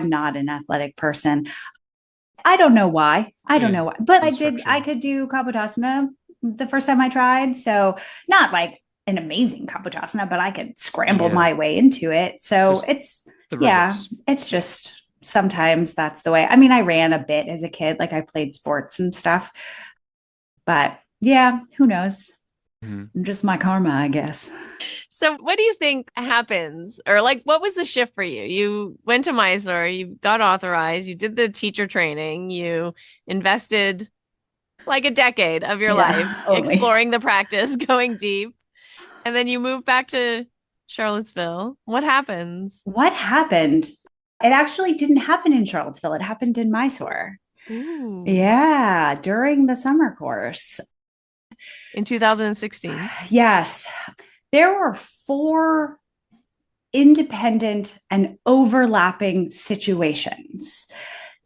not an athletic person. I don't know why. But I could do Kapotasana the first time I tried. So not like an amazing Kapotasana, but I could scramble my way into it. So it's just sometimes that's the way. I mean, I ran a bit as a kid, like I played sports and stuff. But yeah, who knows? Just my karma, I guess. So what do you think happens? Or what was the shift for you? You went to Mysore, you got authorized, you did the teacher training, you invested like a decade of your life exploring the practice, going deep. And then you moved back to Charlottesville. What happens? What happened? It actually didn't happen in Charlottesville. It happened in Mysore. Ooh. Yeah, during the summer course. In 2016. Yes. There were 4 independent and overlapping situations,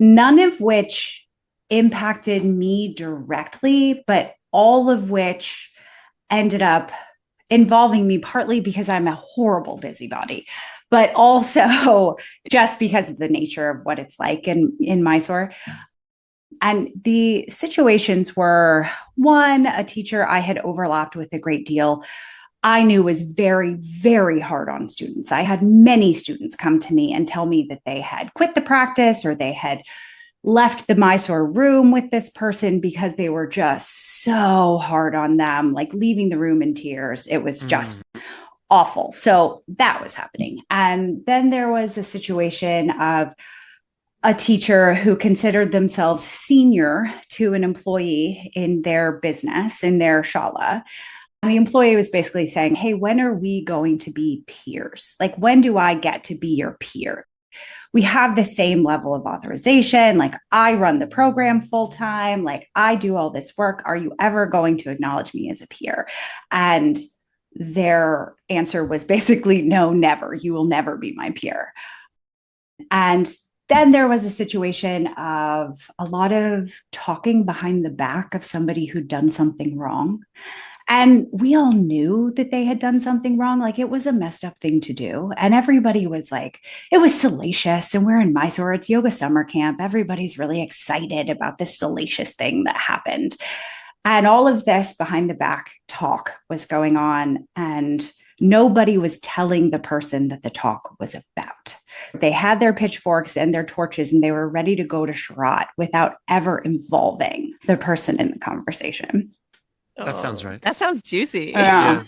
none of which impacted me directly, but all of which ended up involving me partly because I'm a horrible busybody, but also just because of the nature of what it's like in Mysore. And the situations were, one, a teacher I had overlapped with a great deal, I knew was very, very hard on students. I had many students come to me and tell me that they had quit the practice or they had left the Mysore room with this person because they were just so hard on them, like leaving the room in tears. It was just awful. So that was happening. And then there was a situation of a teacher who considered themselves senior to an employee in their business, in their shala. the employee was basically saying, hey, when are we going to be peers? Like, when do I get to be your peer? We have the same level of authorization. Like, I run the program full time. Like, I do all this work. Are you ever going to acknowledge me as a peer? And their answer was basically, no, never. You will never be my peer. And then there was a situation of a lot of talking behind the back of somebody who'd done something wrong. And we all knew that they had done something wrong. Like, it was a messed up thing to do. And everybody was like, it was salacious. And we're in Mysore, it's yoga summer camp. Everybody's really excited about this salacious thing that happened. And all of this behind the back talk was going on. And nobody was telling the person that the talk was about. They had their pitchforks and their torches, and they were ready to go to Sharat without ever involving the person in the conversation. That sounds right. That sounds juicy. Yeah.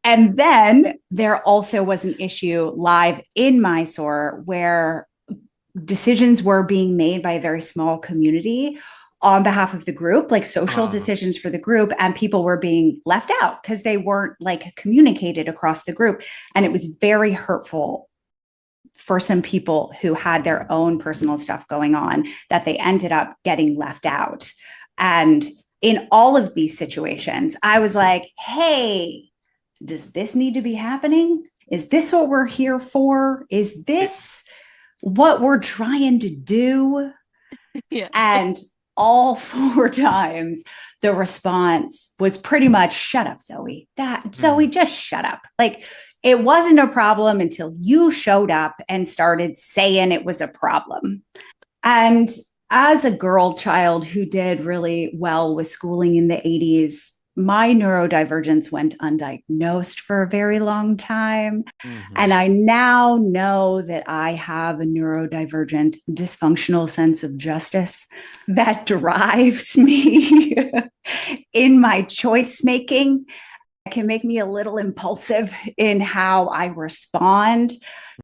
And then there also was an issue live in Mysore where decisions were being made by a very small community on behalf of the group, like social decisions for the group, and people were being left out because they weren't like communicated across the group. And it was very hurtful for some people who had their own personal stuff going on that they ended up getting left out. And in all of these situations, I was like, hey, does this need to be happening? Is this what we're here for? Is this what we're trying to do? Yeah. And all 4 times, the response was pretty much, shut up, Zoe. Zoe, just shut up. Like, it wasn't a problem until you showed up and started saying it was a problem. And as a girl child who did really well with schooling in the 80s, my neurodivergence went undiagnosed for a very long time. Mm-hmm. And I now know that I have a neurodivergent, dysfunctional sense of justice that drives me in my choice making. It can make me a little impulsive in how I respond.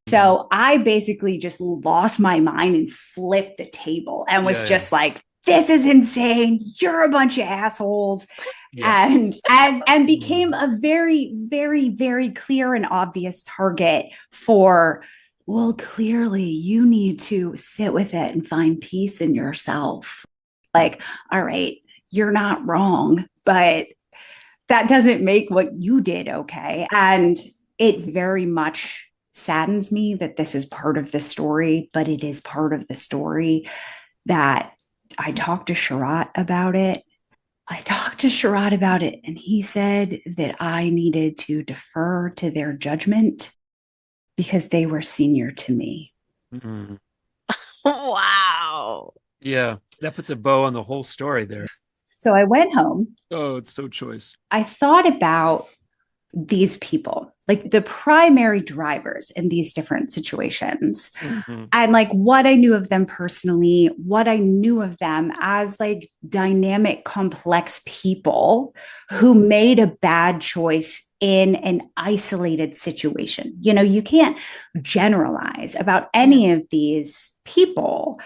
So I basically just lost my mind and flipped the table and was just like, this is insane. You're a bunch of assholes. Yes. And became a very, very, very clear and obvious target for, well, clearly you need to sit with it and find peace in yourself. Like, all right, you're not wrong, but that doesn't make what you did okay. And it very much saddens me that this is part of the story, but it is part of the story that I talked to Sharat about it. And he said that I needed to defer to their judgment because they were senior to me. Mm-hmm. Wow. Yeah, that puts a bow on the whole story there. So I went home. Oh, it's so choice. I thought about these people, like the primary drivers in these different situations, and like what I knew of them personally, what I knew of them as like dynamic, complex people who made a bad choice in an isolated situation. You know, you can't generalize about any of these people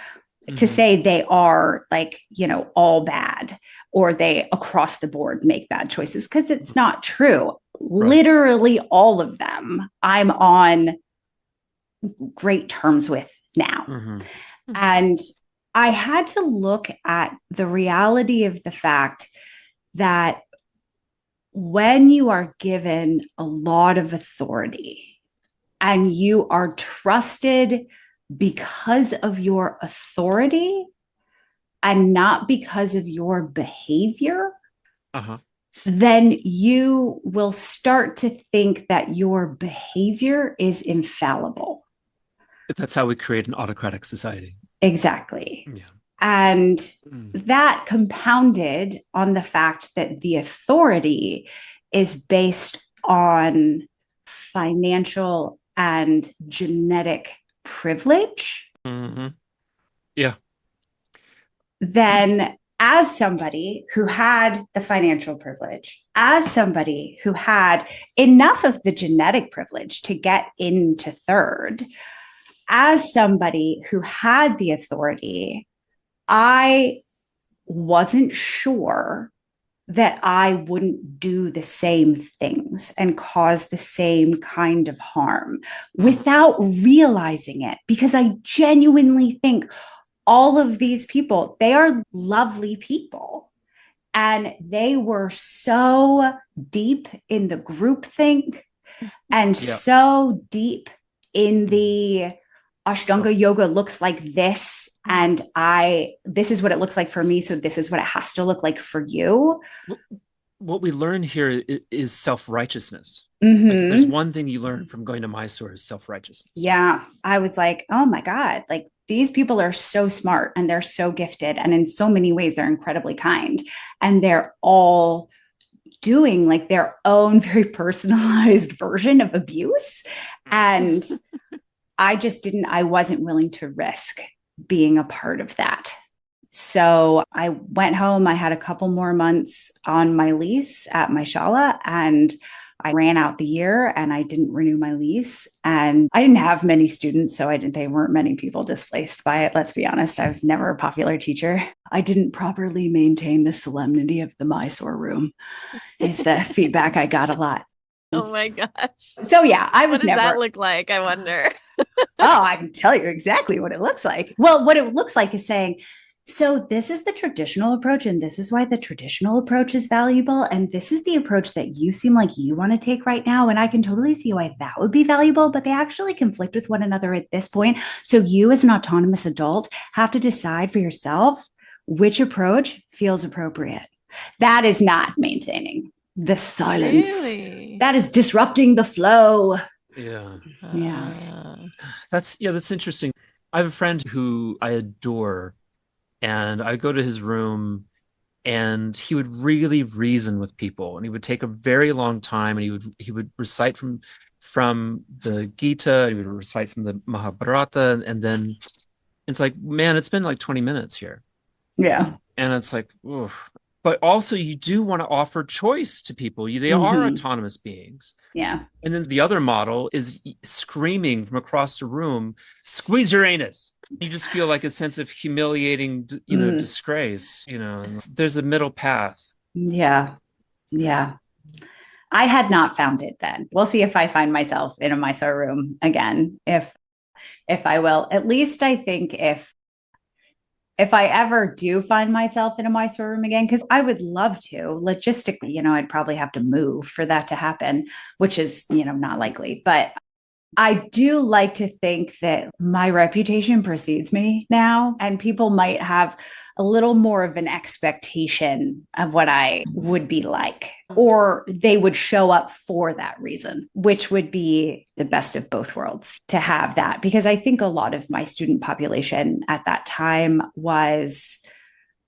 to say they are like, you know, all bad or they across the board make bad choices, because it's not true. Right. Literally all of them I'm on great terms with now. And I had to look at the reality of the fact that when you are given a lot of authority and you are trusted because of your authority and not because of your behavior, then you will start to think that your behavior is infallible. That's how we create an autocratic society. Exactly. Yeah. And that compounded on the fact that the authority is based on financial and genetic privilege. Yeah. Then as somebody who had the financial privilege, as somebody who had enough of the genetic privilege to get into third, as somebody who had the authority, I wasn't sure that I wouldn't do the same things and cause the same kind of harm without realizing it. Because I genuinely think all of these people, they are lovely people. And they were so deep in the groupthink and so deep in the Ashtanga yoga looks like this, and this is what it looks like for me, so this is what it has to look like for you. What we learn here is self-righteousness. Like, if there's one thing you learn from going to Mysore, is self-righteousness. Yeah, I was like, oh my God, like these people are so smart and they're so gifted, and in so many ways they're incredibly kind, and they're all doing like their own very personalized version of abuse. And I wasn't willing to risk being a part of that. So I went home. I had a couple more months on my lease at my shala, and I ran out the year and I didn't renew my lease. And I didn't have many students, so they weren't many people displaced by it. Let's be honest, I was never a popular teacher. I didn't properly maintain the solemnity of the Mysore room, is the feedback I got a lot. Oh my gosh. So yeah, What does that look like, I wonder? Oh, I can tell you exactly what it looks like. Well, what it looks like is saying, so this is the traditional approach, and this is why the traditional approach is valuable. And this is the approach that you seem like you want to take right now. And I can totally see why that would be valuable, but they actually conflict with one another at this point. So you, as an autonomous adult, have to decide for yourself which approach feels appropriate. That is not maintaining the silence. Really? That is disrupting the flow. Yeah. Yeah. That's interesting. I have a friend who I adore, and I go to his room and he would really reason with people, and he would take a very long time, and he would recite from the Gita, he would recite from the Mahabharata, and then it's like, man, it's been like 20 minutes here. Yeah. And it's like, oof. But also you do want to offer choice to people. They are autonomous beings. Yeah. And then the other model is screaming from across the room, squeeze your anus. You just feel like a sense of humiliating, disgrace. There's a middle path. Yeah. Yeah. I had not found it then. We'll see if I find myself in a Mysore room again. If I will. At least I think if I ever do find myself in a Mysore room again, because I would love to, logistically, I'd probably have to move for that to happen, which is, not likely. But I do like to think that my reputation precedes me now, and people might have a little more of an expectation of what I would be like, or they would show up for that reason, which would be the best of both worlds to have that. Because I think a lot of my student population at that time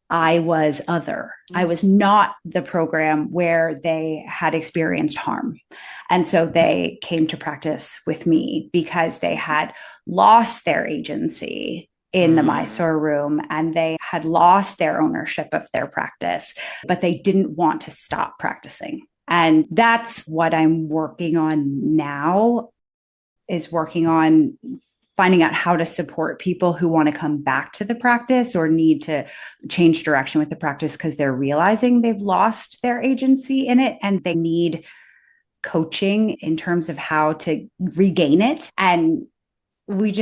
I was other. I was not the program where they had experienced harm. And so they came to practice with me because they had lost their agency in the Mysore room, and they had lost their ownership of their practice, but they didn't want to stop practicing. And that's what I'm working on now, is working on finding out how to support people who want to come back to the practice or need to change direction with the practice because they're realizing they've lost their agency in it, and they need coaching in terms of how to regain it. And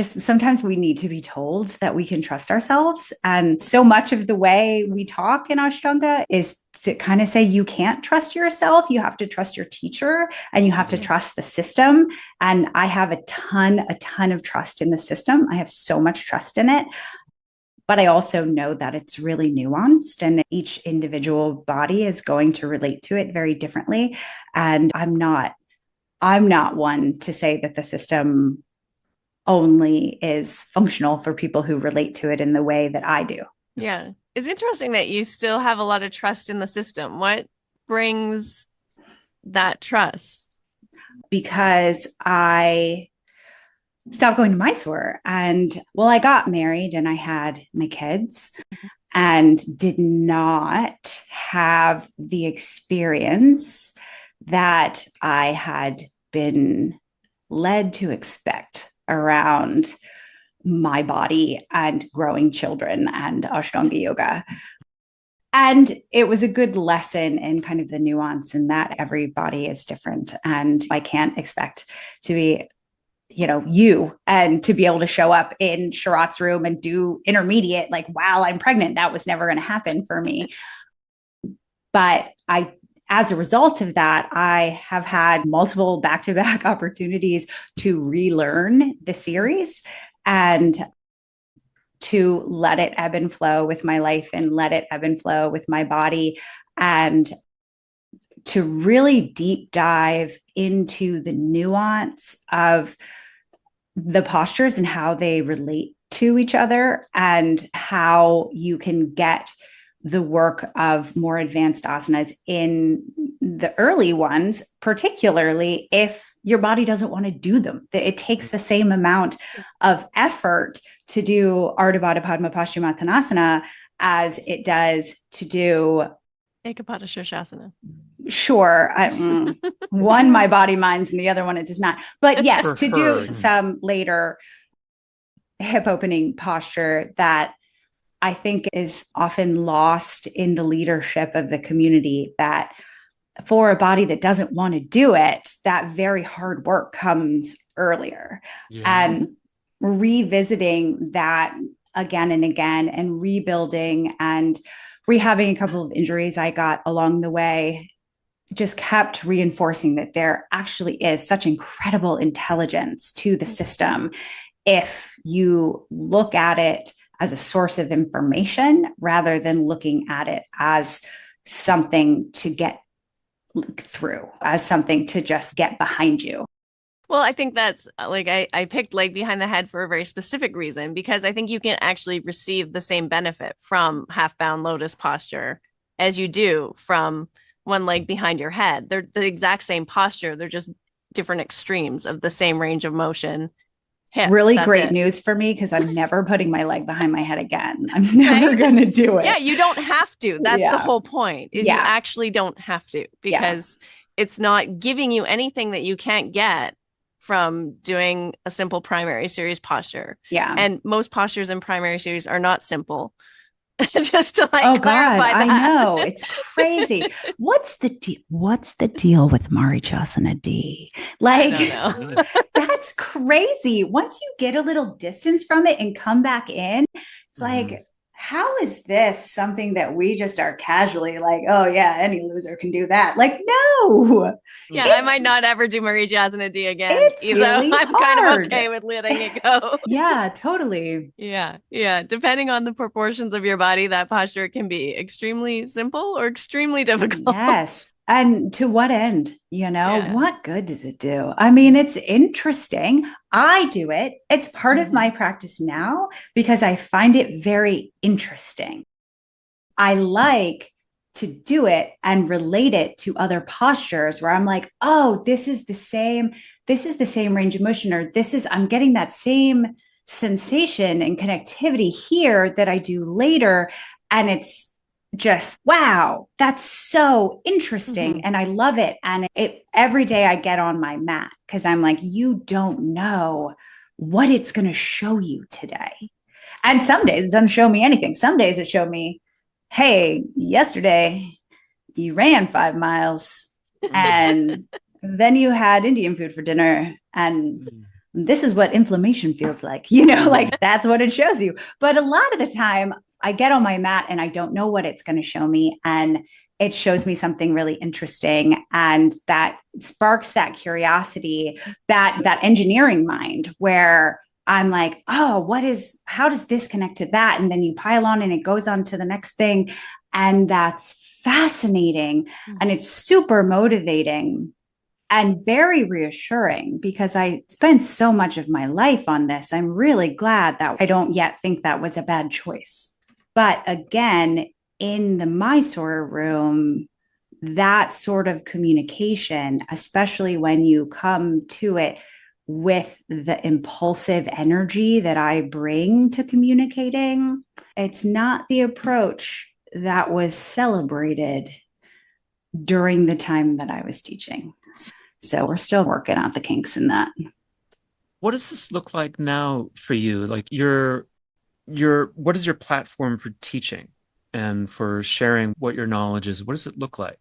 sometimes we need to be told that we can trust ourselves. And so much of the way we talk in Ashtanga is to kind of say, you can't trust yourself. You have to trust your teacher, and you have to trust the system. And I have a ton of trust in the system. I have so much trust in it. But I also know that it's really nuanced, and each individual body is going to relate to it very differently. And I'm not one to say that the system only is functional for people who relate to it in the way that I do. Yeah. It's interesting that you still have a lot of trust in the system. What brings that trust? Because I stopped going to Mysore, and I got married and I had my kids and did not have the experience that I had been led to expect around my body and growing children and Ashtanga yoga. And it was a good lesson in kind of the nuance in that everybody is different. And I can't expect to be, you and to be able to show up in Sharat's room and do intermediate, like while I'm pregnant. That was never going to happen for me. But as a result of that, I have had multiple back-to-back opportunities to relearn the series and to let it ebb and flow with my life and let it ebb and flow with my body, and to really deep dive into the nuance of the postures and how they relate to each other, and how you can get the work of more advanced asanas in the early ones, particularly if your body doesn't want to do them. It takes the same amount of effort to do Ardha Baddha Padma Paschimottanasana as it does to do Ekapada Shirshasana. Sure. One, my body minds, and the other one, it does not. But yes, to do some later hip opening posture that I think is often lost in the leadership of the community, that for a body that doesn't want to do it, that very hard work comes earlier. Yeah. And revisiting that again and again, and rebuilding and rehabbing a couple of injuries I got along the way just kept reinforcing that there actually is such incredible intelligence to the system if you look at it as a source of information rather than looking at it as something to get through, as something to just get behind you. Well, I think that's like I picked leg behind the head for a very specific reason, because I think you can actually receive the same benefit from half bound lotus posture as you do from one leg behind your head. They're the exact same posture. They're just different extremes of the same range of motion. Hip, really great news for me, because I'm never putting my leg behind my head again. I'm never going to do it. Yeah, you don't have to. That's the whole point, is you actually don't have to, because it's not giving you anything that you can't get from doing a simple primary series posture. Yeah. And most postures in primary series are not simple. Just to clarify that. I know. It's crazy. What's the deal with Marichasana D? Like, I don't know. That's crazy. Once you get a little distance from it and come back in, it's like, how is this something that we just are casually like, oh yeah, any loser can do that? Like, no. Yeah, I might not ever do Marichasana D again. It's really I'm hard. Kind of okay with letting it go. Yeah, totally. Yeah. Depending on the proportions of your body, that posture can be extremely simple or extremely difficult. Yes. And to what end? What good does it do? I mean, it's interesting. I do it. It's part of my practice now because I find it very interesting. I like to do it and relate it to other postures where I'm like, oh, this is the same range of motion, or I'm getting that same sensation and connectivity here that I do later. And it's just, wow, that's so interesting. And I love it. And every day I get on my mat because I'm like, you don't know what it's going to show you today. And some days it doesn't show me anything. Some days it showed me, hey, yesterday you ran 5 miles and then you had Indian food for dinner, and this is what inflammation feels like, like that's what it shows you. But a lot of the time I get on my mat and I don't know what it's going to show me. And it shows me something really interesting. And that sparks that curiosity, that engineering mind where I'm like, oh, how does this connect to that? And then you pile on and it goes on to the next thing. And that's fascinating. And it's super motivating and very reassuring because I spent so much of my life on this. I'm really glad that I don't yet think that was a bad choice. But again, in the Mysore room, that sort of communication, especially when you come to it with the impulsive energy that I bring to communicating, it's not the approach that was celebrated during the time that I was teaching. So we're still working out the kinks in that. What does this look like now for you? Like what is your platform for teaching? and for sharing what your knowledge is. What does it look like?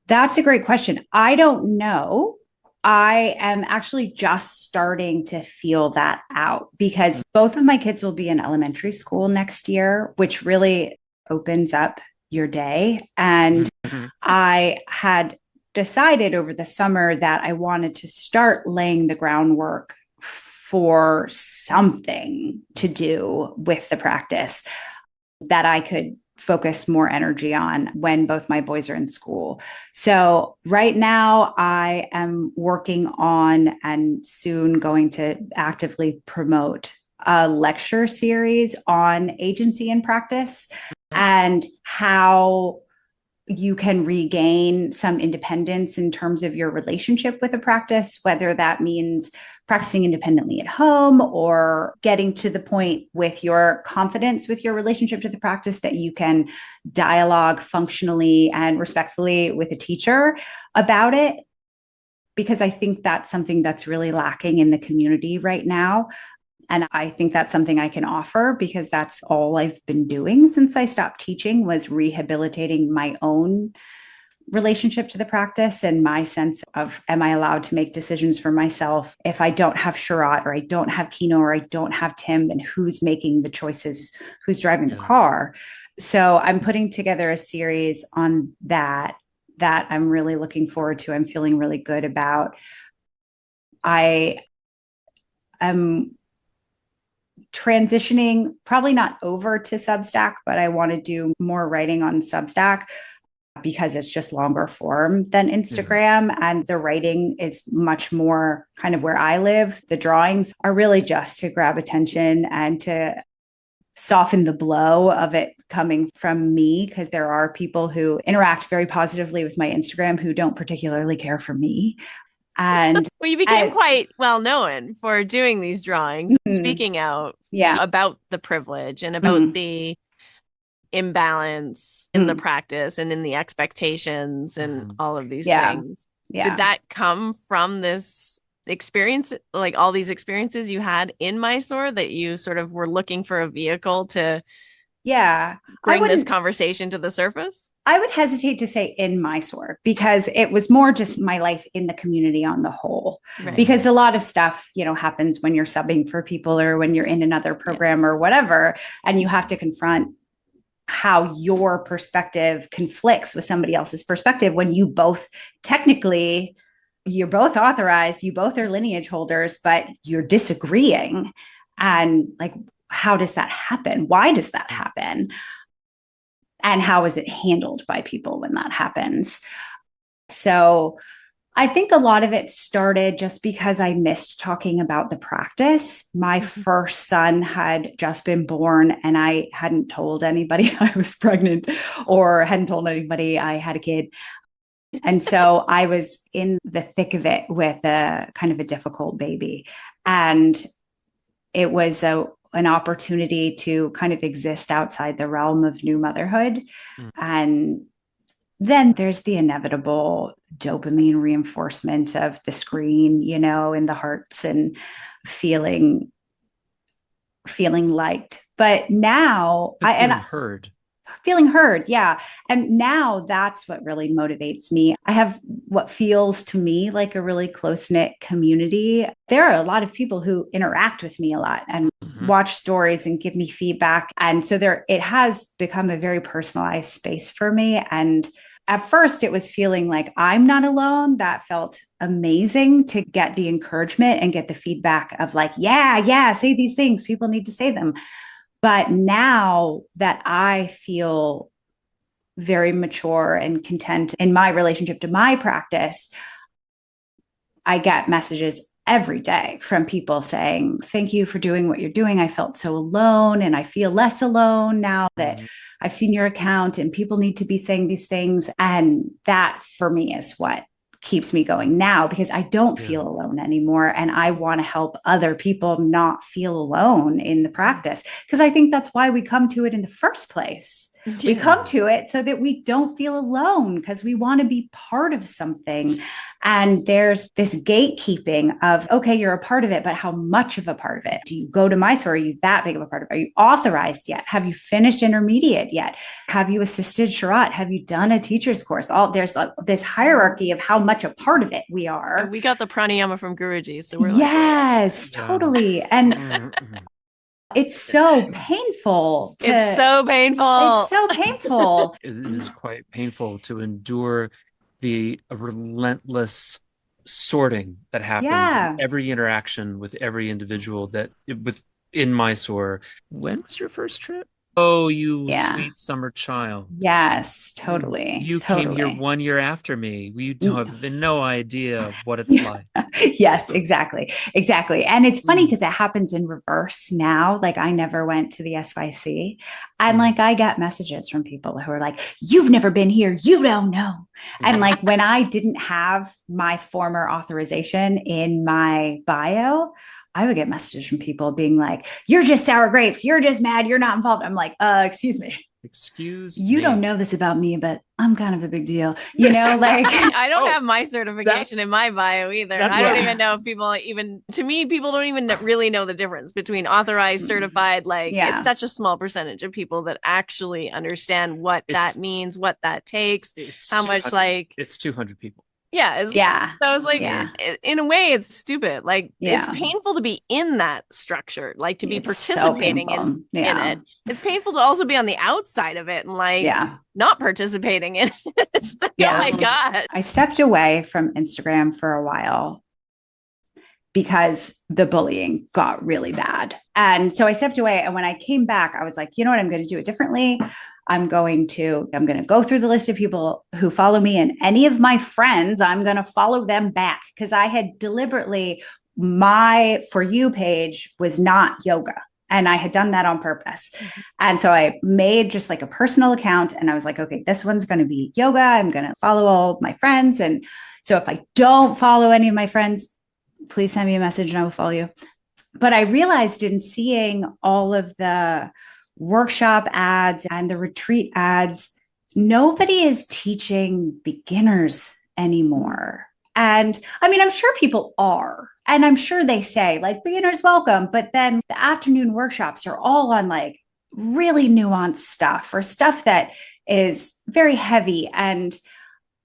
That's a great question. I don't know. I am actually just starting to feel that out because both of my kids will be in elementary school next year, which really opens up your day. And I had decided over the summer that I wanted to start laying the groundwork for something to do with the practice that I could focus more energy on when both my boys are in school. So right now I am working on and soon going to actively promote a lecture series on agency and practice and how you can regain some independence in terms of your relationship with a practice, whether that means practicing independently at home or getting to the point with your confidence with your relationship to the practice that you can dialogue functionally and respectfully with a teacher about it. Because I think that's something that's really lacking in the community right now. And I think that's something I can offer because that's all I've been doing since I stopped teaching was rehabilitating my own relationship to the practice and my sense of, am I allowed to make decisions for myself? If I don't have Sharat or I don't have Kino or I don't have Tim, then who's making the choices? Who's driving the car? So I'm putting together a series on that I'm really looking forward to. I'm feeling really good about. I am transitioning, probably not over to Substack, but I want to do more writing on Substack because it's just longer form than Instagram. And the writing is much more kind of where I live. The drawings are really just to grab attention and to soften the blow of it coming from me, because there are people who interact very positively with my Instagram who don't particularly care for me. And well, you became quite well known for doing these drawings, speaking out about the privilege and about the imbalance in the practice and in the expectations and all of these things. Did that come from this experience, like all these experiences you had in Mysore, that you sort of were looking for a vehicle to bring this conversation to the surface? I would hesitate to say in Mysore because it was more just my life in the community on the whole. Right. Because a lot of stuff, happens when you're subbing for people or when you're in another program or whatever, and you have to confront how your perspective conflicts with somebody else's perspective when you both technically, you're both authorized, you both are lineage holders, but you're disagreeing. And like, how does that happen? Why does that happen? And how is it handled by people when that happens? So I think a lot of it started just because I missed talking about the practice. My first son had just been born and I hadn't told anybody I was pregnant or hadn't told anybody I had a kid. And so I was in the thick of it with a kind of a difficult baby. And it was an opportunity to kind of exist outside the realm of new motherhood. And then there's the inevitable dopamine reinforcement of the screen, in the hearts and feeling liked. But now feeling heard. Yeah. And now that's what really motivates me. I have what feels to me like a really close-knit community. There are a lot of people who interact with me a lot and watch stories and give me feedback. And so it has become a very personalized space for me. And at first it was feeling like I'm not alone. That felt amazing to get the encouragement and get the feedback of like, say these things. People need to say them. But now that I feel very mature and content in my relationship to my practice, I get messages every day from people saying, thank you for doing what you're doing. I felt so alone and I feel less alone now that I've seen your account and people need to be saying these things. And that for me is what keeps me going now, because I don't feel alone anymore. And I want to help other people not feel alone in the practice, because I think that's why we come to it in the first place. We come to it so that we don't feel alone because we want to be part of something. And there's this gatekeeping of, okay, you're a part of it, but how much of a part of it? Do you go to Mysore? Are you that big of a part of it? Are you authorized yet? Have you finished intermediate yet? Have you assisted Sharat? Have you done a teacher's course? There's this hierarchy of how much a part of it we are. And we got the pranayama from Guruji. So we're yes, totally. And it's so painful. It's so painful. It's so painful. It is quite painful to endure the relentless sorting that happens in every interaction with every individual in Mysore. When was your first trip? Oh, you sweet summer child. Yes, totally. You came here 1 year after me. You have no idea what it's like. Yes, exactly. And it's funny because it happens in reverse now. Like I never went to the SYC. And like I get messages from people who are like, you've never been here. You don't know. And like when I didn't have my former authorization in my bio, I would get messages from people being like, you're just sour grapes. You're just mad. You're not involved. I'm like, excuse me. You don't know this about me, but I'm kind of a big deal. You know, like I don't have my certification in my bio either. I don't even know if people people don't even really know the difference between authorized, certified. Like it's such a small percentage of people that actually understand what that means, what that takes, how much it's 200 people. Yeah. So it's like, in a way, it's stupid. Like, it's painful to be in that structure, like to be participating in it. It's painful to also be on the outside of it and not participating in it. It's like, oh my God. I stepped away from Instagram for a while because the bullying got really bad. And so I stepped away. And when I came back, I was like, you know what? I'm going to do it differently. I'm going to go through the list of people who follow me, and any of my friends, I'm going to follow them back because I had deliberately, my For You page was not yoga. And I had done that on purpose. Mm-hmm. And so I made just like a personal account and I was like, okay, this one's going to be yoga. I'm going to follow all my friends. And so if I don't follow any of my friends, please send me a message and I will follow you. But I realized in seeing all of the workshop ads and the retreat ads, nobody is teaching beginners anymore. And I mean, I'm sure people are, and I'm sure they say like beginners welcome, but then the afternoon workshops are all on like really nuanced stuff or stuff that is very heavy. And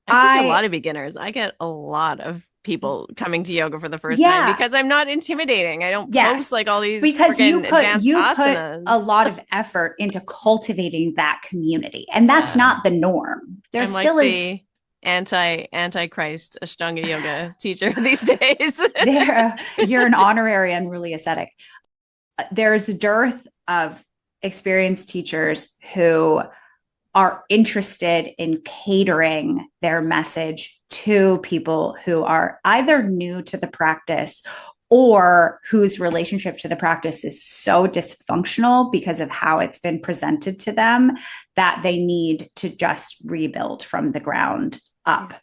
I teach a lot of beginners. I get a lot of people coming to yoga for the first time because I'm not intimidating. I don't post like all these because you put asanas. A lot of effort into cultivating that community, and that's not the norm. There I'm still like is the anti-Christ Ashtanga yoga teacher these days. You're an honorary Unruly ascetic. There's a dearth of experienced teachers who are interested in catering their message to people who are either new to the practice or whose relationship to the practice is so dysfunctional because of how it's been presented to them that they need to just rebuild from the ground up.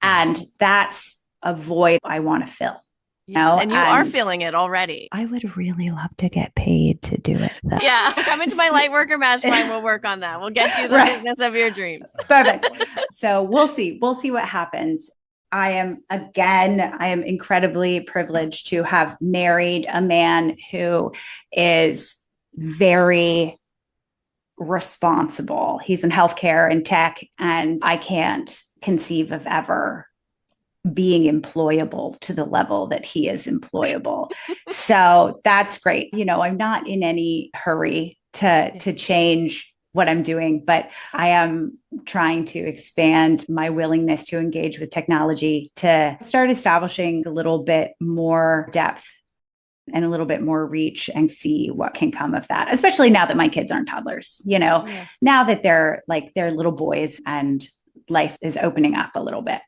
And that's a void I want to fill. And you are feeling it already. I would really love to get paid to do it, though. Yeah, come into my Lightworker Mastermind. We'll work on that. We'll get you the business of your dreams. Perfect. So we'll see. We'll see what happens. I am incredibly privileged to have married a man who is very responsible. He's in healthcare and tech, and I can't conceive of ever being employable to the level that he is employable. So that's great. You know, I'm not in any hurry to change what I'm doing, but I am trying to expand my willingness to engage with technology to start establishing a little bit more depth and a little bit more reach and see what can come of that, especially now that my kids aren't toddlers, now that they're little boys and life is opening up a little bit.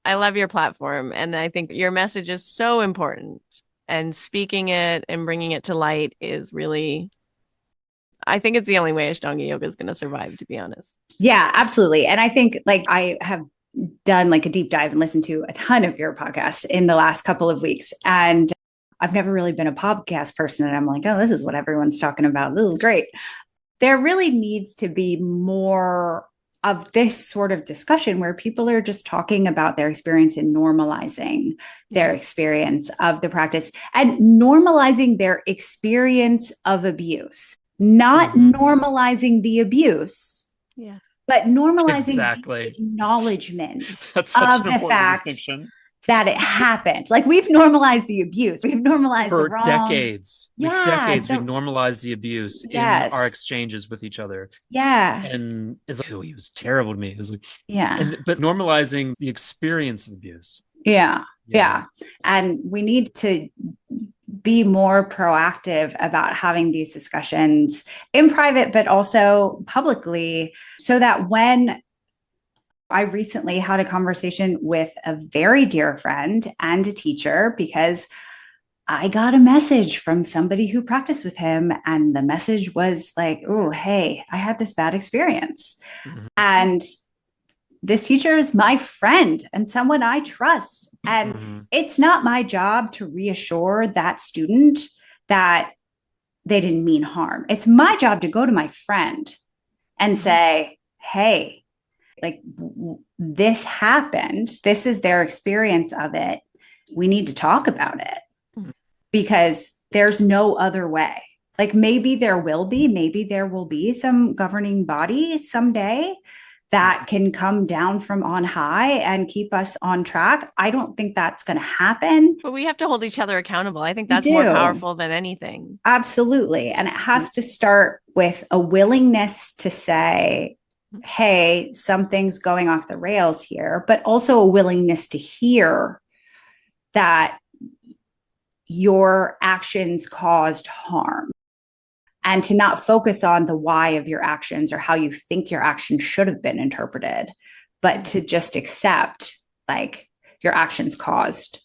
I love your platform, and I think your message is so important, and speaking it and bringing it to light is really, I think it's the only way Ashtanga yoga is going to survive, to be honest. Yeah, absolutely. And I think I have done a deep dive and listened to a ton of your podcasts in the last couple of weeks. And I've never really been a podcast person. And I'm like, oh, this is what everyone's talking about. This is great. there really needs to be more of this sort of discussion where people are just talking about their experience and normalizing their experience of the practice and normalizing their experience of abuse, not normalizing the abuse. Yeah. But normalizing the acknowledgement of the fact that it happened. Like we've normalized the abuse. We've normalized for the wrong. decades. We normalized the abuse in our exchanges with each other. Yeah. And it's like, oh, he was terrible to me. It was like, yeah. But normalizing the experience of abuse. Yeah. And we need to be more proactive about having these discussions in private, but also publicly, so that when I recently had a conversation with a very dear friend and a teacher because I got a message from somebody who practiced with him. And the message was like, oh, hey, I had this bad experience. And this teacher is my friend and someone I trust. And it's not my job to reassure that student that they didn't mean harm. It's my job to go to my friend and say, hey, like this happened. This is their experience of it. We need to talk about it because there's no other way. Like maybe there will be some governing body someday that can come down from on high and keep us on track. I don't think that's going to happen. But we have to hold each other accountable. I think that's more powerful than anything. Absolutely. And it has to start with a willingness to say, hey, something's going off the rails here, but also a willingness to hear that your actions caused harm and to not focus on the why of your actions or how you think your actions should have been interpreted, but to just accept like your actions caused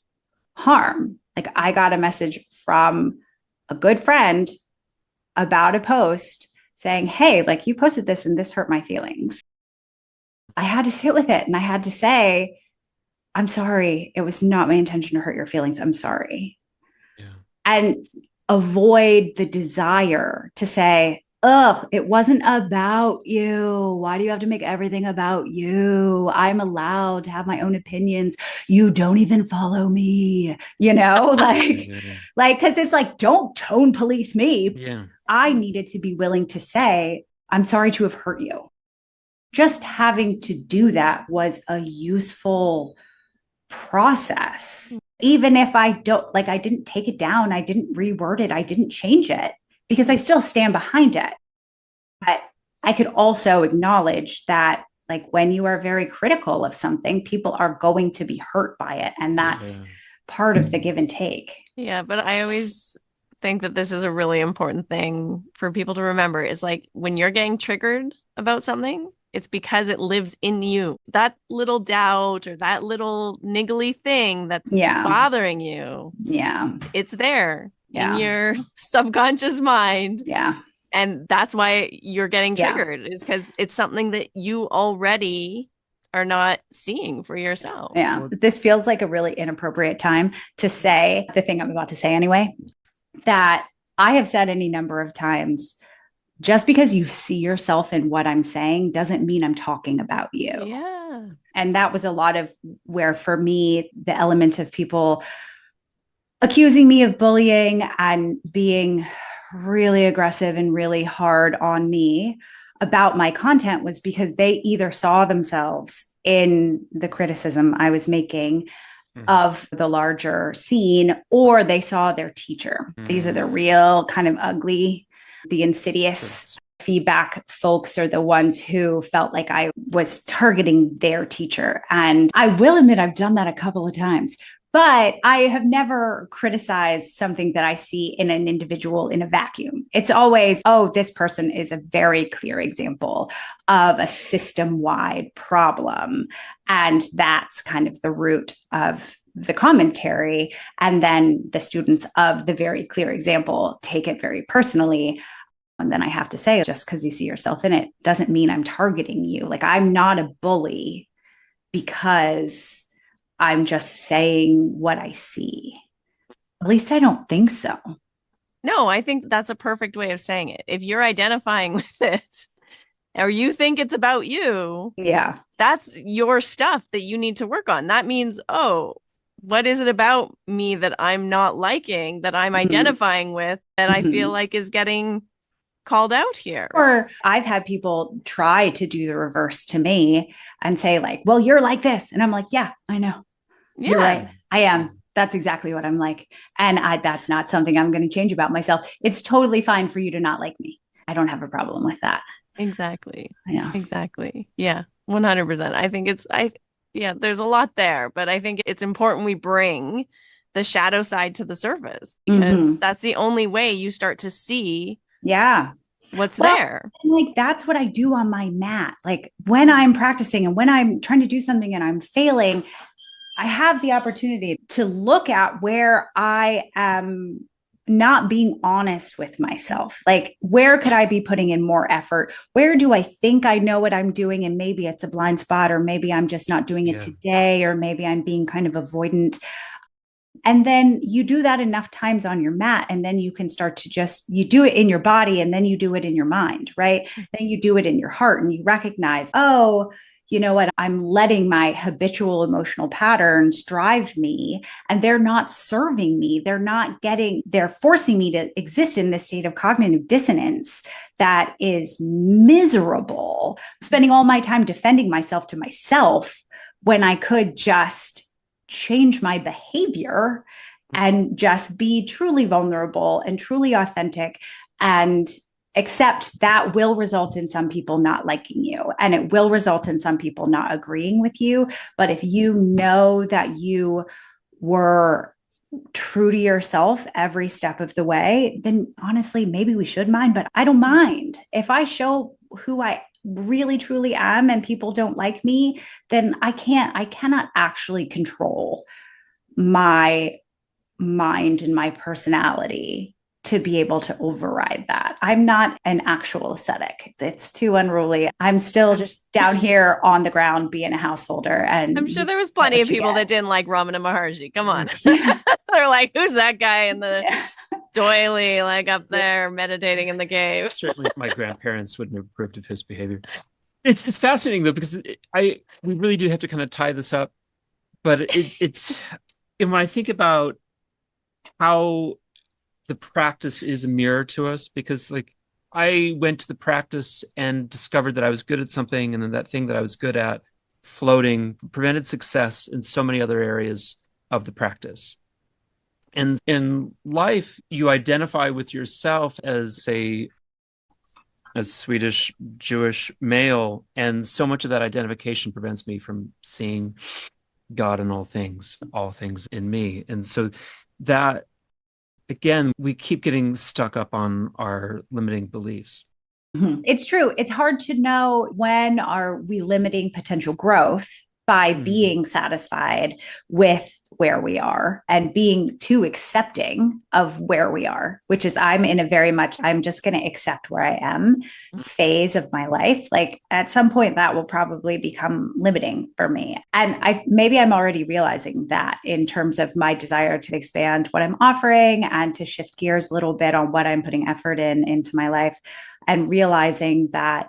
harm. Like I got a message from a good friend about a post saying, hey, like you posted this and this hurt my feelings. I had to sit with it and I had to say, I'm sorry. It was not my intention to hurt your feelings. I'm sorry. Yeah. And avoid the desire to say, oh, it wasn't about you. Why do you have to make everything about you? I'm allowed to have my own opinions. You don't even follow me, because it's like, don't tone police me. Yeah. I needed to be willing to say, I'm sorry to have hurt you. Just having to do that was a useful process. Even if I didn't take it down, I didn't reword it, I didn't change it because I still stand behind it. But I could also acknowledge that like when you are very critical of something, people are going to be hurt by it. And that's part of the give and take. Yeah, but I always think that this is a really important thing for people to remember is like when you're getting triggered about something, it's because it lives in you. That little doubt or that little niggly thing that's bothering you. Yeah. It's there in your subconscious mind. Yeah. And that's why you're getting triggered is because it's something that you already are not seeing for yourself. Yeah. This feels like a really inappropriate time to say the thing I'm about to say anyway, that I have said any number of times, just because you see yourself in what I'm saying doesn't mean I'm talking about you. Yeah. And that was a lot of where, for me, the element of people accusing me of bullying and being really aggressive and really hard on me about my content was because they either saw themselves in the criticism I was making of the larger scene, or they saw their teacher. These are the real kind of ugly, the insidious feedback folks are the ones who felt like I was targeting their teacher. And I will admit I've done that a couple of times, but I have never criticized something that I see in an individual in a vacuum. It's always, oh, this person is a very clear example of a system-wide problem. And that's kind of the root of the commentary. And then the students of the very clear example take it very personally. And then I have to say, just because you see yourself in it doesn't mean I'm targeting you. Like I'm not a bully because I'm just saying what I see. At least I don't think so. No, I think that's a perfect way of saying it. If you're identifying with it or you think it's about you, yeah, that's your stuff that you need to work on. That means, oh, what is it about me that I'm not liking, that I'm identifying with, that I feel like is getting called out here? Or I've had people try to do the reverse to me and say like, well, you're like this. And I'm like, yeah, I know. Yeah. You're right. I am. That's exactly what I'm like. And that's not something I'm going to change about myself. It's totally fine for you to not like me. I don't have a problem with that. Exactly. Yeah. Exactly. Yeah. 100%. I think yeah, there's a lot there, but I think it's important we bring the shadow side to the surface because that's the only way you start to see what's there. Like that's what I do on my mat. Like when I'm practicing and when I'm trying to do something and I'm failing, I have the opportunity to look at where I am not being honest with myself. Like, where could I be putting in more effort? Where do I think I know what I'm doing? And maybe it's a blind spot, or maybe I'm just not doing it today, or maybe I'm being kind of avoidant. And then you do that enough times on your mat, and then you can start to you do it in your body, and then you do it in your mind, right? Then you do it in your heart, and you recognize, oh, you know what? I'm letting my habitual emotional patterns drive me, and they're not serving me. They're forcing me to exist in this state of cognitive dissonance that is miserable, spending all my time defending myself to myself when I could just change my behavior and just be truly vulnerable and truly authentic and accept that will result in some people not liking you and it will result in some people not agreeing with you. But if you know that you were true to yourself every step of the way, then honestly, maybe we should mind, but I don't mind. If I show who I really truly am and people don't like me, then I cannot actually control my mind and my personality to be able to override that. I'm not an actual ascetic. It's too unruly. I'm still just down here on the ground being a householder. And I'm sure there was plenty of people that didn't like Ramana Maharshi. Come on. They're like, who's that guy in the doily, like up there meditating in the cave? Certainly my grandparents wouldn't have approved of his behavior. It's fascinating though, because we really do have to kind of tie this up. But it's when I think about how the practice is a mirror to us, because like I went to the practice and discovered that I was good at something, and then that thing that I was good at, floating, prevented success in so many other areas of the practice. And in life, you identify with yourself as Swedish Jewish male, and so much of that identification prevents me from seeing God in all things in me. And so that, again, we keep getting stuck up on our limiting beliefs. It's true. It's hard to know when are we limiting potential growth by being satisfied with where we are and being too accepting of where we are, which is I'm in a very much, I'm just going to accept where I am phase of my life. Like at some point that will probably become limiting for me. And maybe I'm already realizing that in terms of my desire to expand what I'm offering and to shift gears a little bit on what I'm putting effort into my life, and realizing that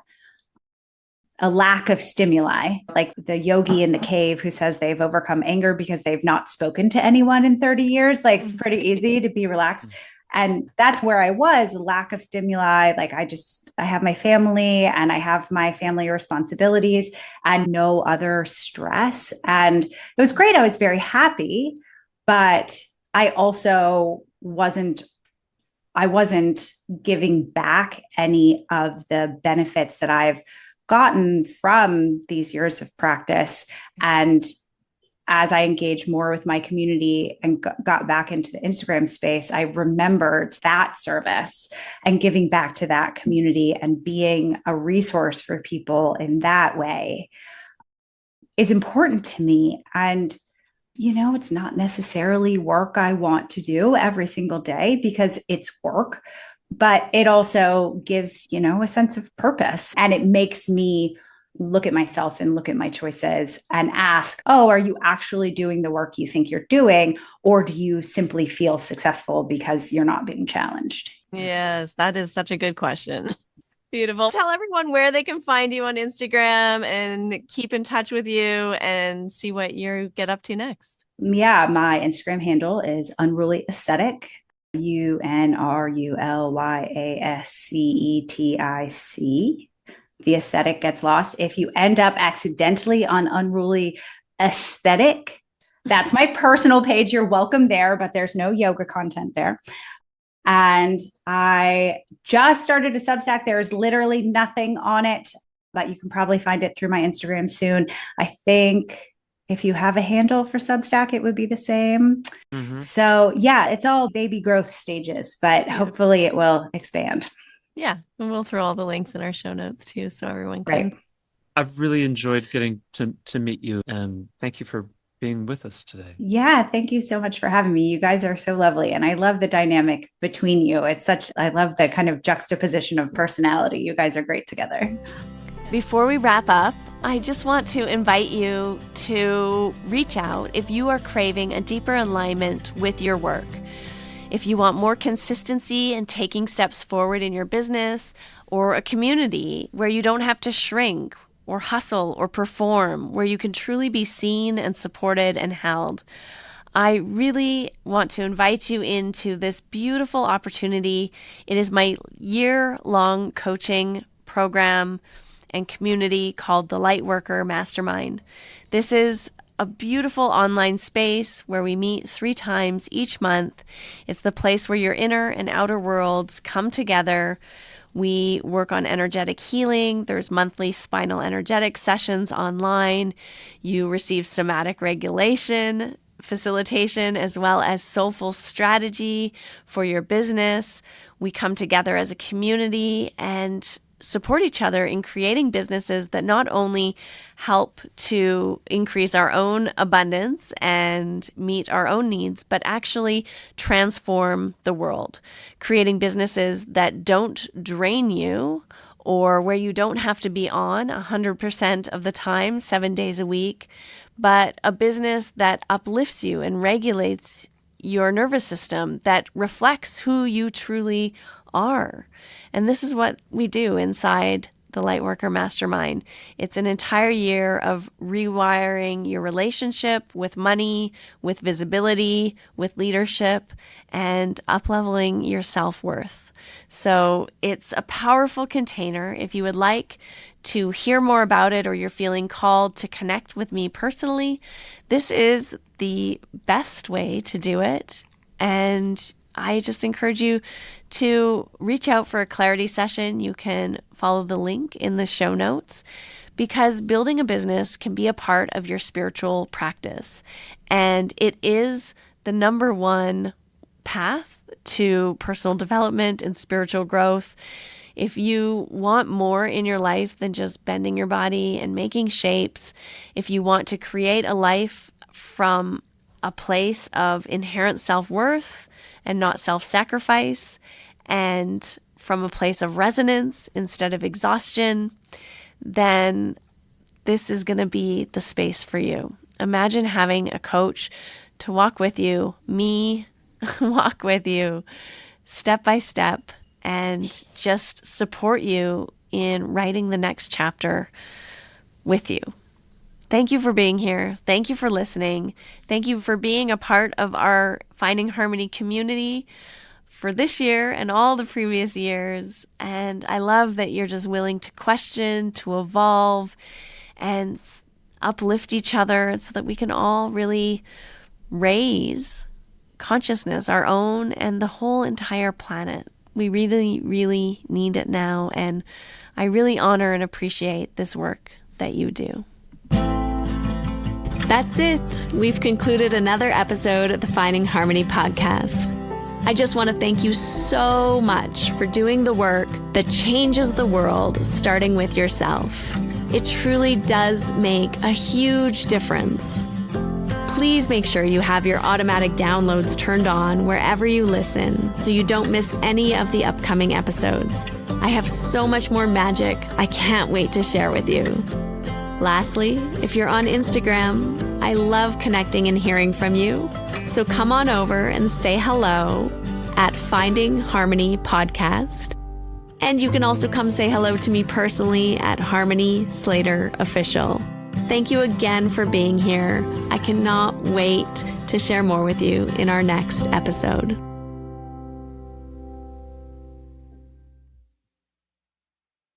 a lack of stimuli, like the yogi in the cave who says they've overcome anger because they've not spoken to anyone in 30 years. Like it's pretty easy to be relaxed. And that's where I was, a lack of stimuli. Like I have my family and I have my family responsibilities and no other stress. And it was great. I was very happy, but I also wasn't giving back any of the benefits that I've gotten from these years of practice. And as I engaged more with my community and got back into the Instagram space, I remembered that service and giving back to that community and being a resource for people in that way is important to me. And, it's not necessarily work I want to do every single day because it's work, but it also gives, a sense of purpose, and it makes me look at myself and look at my choices and ask, oh, are you actually doing the work you think you're doing? Or do you simply feel successful because you're not being challenged? Yes, that is such a good question. Beautiful. Tell everyone where they can find you on Instagram and keep in touch with you and see what you get up to next. Yeah, my Instagram handle is Unruly Aesthetic, UNRULYASCETIC. The aesthetic gets lost. If you end up accidentally on Unruly Aesthetic, that's my personal page. You're welcome there, but there's no yoga content there. And I just started a Substack. There's literally nothing on it, but you can probably find it through my Instagram soon. I think if you have a handle for Substack, it would be the same. Mm-hmm. So yeah, it's all baby growth stages, but hopefully it will expand. Yeah. And we'll throw all the links in our show notes too, so everyone can. Right. I've really enjoyed getting to meet you, and thank you for being with us today. Yeah, thank you so much for having me. You guys are so lovely. And I love the dynamic between you. I love the kind of juxtaposition of personality. You guys are great together. Before we wrap up, I just want to invite you to reach out if you are craving a deeper alignment with your work. If you want more consistency and taking steps forward in your business, or a community where you don't have to shrink or hustle or perform, where you can truly be seen and supported and held, I really want to invite you into this beautiful opportunity. It is my year-long coaching program and community called the Lightworker Mastermind. This is a beautiful online space where we meet 3 times each month. It's the place where your inner and outer worlds come together. We work on energetic healing. There's monthly spinal energetic sessions online. You receive somatic regulation, facilitation, as well as soulful strategy for your business. We come together as a community and support each other in creating businesses that not only help to increase our own abundance and meet our own needs, but actually transform the world, creating businesses that don't drain you or where you don't have to be on 100% of the time, 7 days a week, but a business that uplifts you and regulates your nervous system, that reflects who you truly are. And this is what we do inside the Lightworker Mastermind. It's an entire year of rewiring your relationship with money, with visibility, with leadership, and upleveling your self-worth. So it's a powerful container. If you would like to hear more about it, or you're feeling called to connect with me personally, this is the best way to do it. And I just encourage you to reach out for a clarity session. You can follow the link in the show notes, because building a business can be a part of your spiritual practice. And it is the number one path to personal development and spiritual growth. If you want more in your life than just bending your body and making shapes, if you want to create a life from a place of inherent self-worth and not self-sacrifice, and from a place of resonance instead of exhaustion, then this is going to be the space for you. Imagine having a coach to walk with you, me, walk with you step by step, and just support you in writing the next chapter with you. Thank you for being here. Thank you for listening. Thank you for being a part of our Finding Harmony community for this year and all the previous years. And I love that you're just willing to question, to evolve, and uplift each other so that we can all really raise consciousness, our own and the whole entire planet. We really, really need it now. And I really honor and appreciate this work that you do. That's it. We've concluded another episode of the Finding Harmony podcast. I just want to thank you so much for doing the work that changes the world, starting with yourself. It truly does make a huge difference. Please make sure you have your automatic downloads turned on wherever you listen so you don't miss any of the upcoming episodes. I have so much more magic I can't wait to share with you. Lastly, if you're on Instagram, I love connecting and hearing from you. So come on over and say hello at Finding Harmony Podcast. And you can also come say hello to me personally at Harmony Slater Official. Thank you again for being here. I cannot wait to share more with you in our next episode.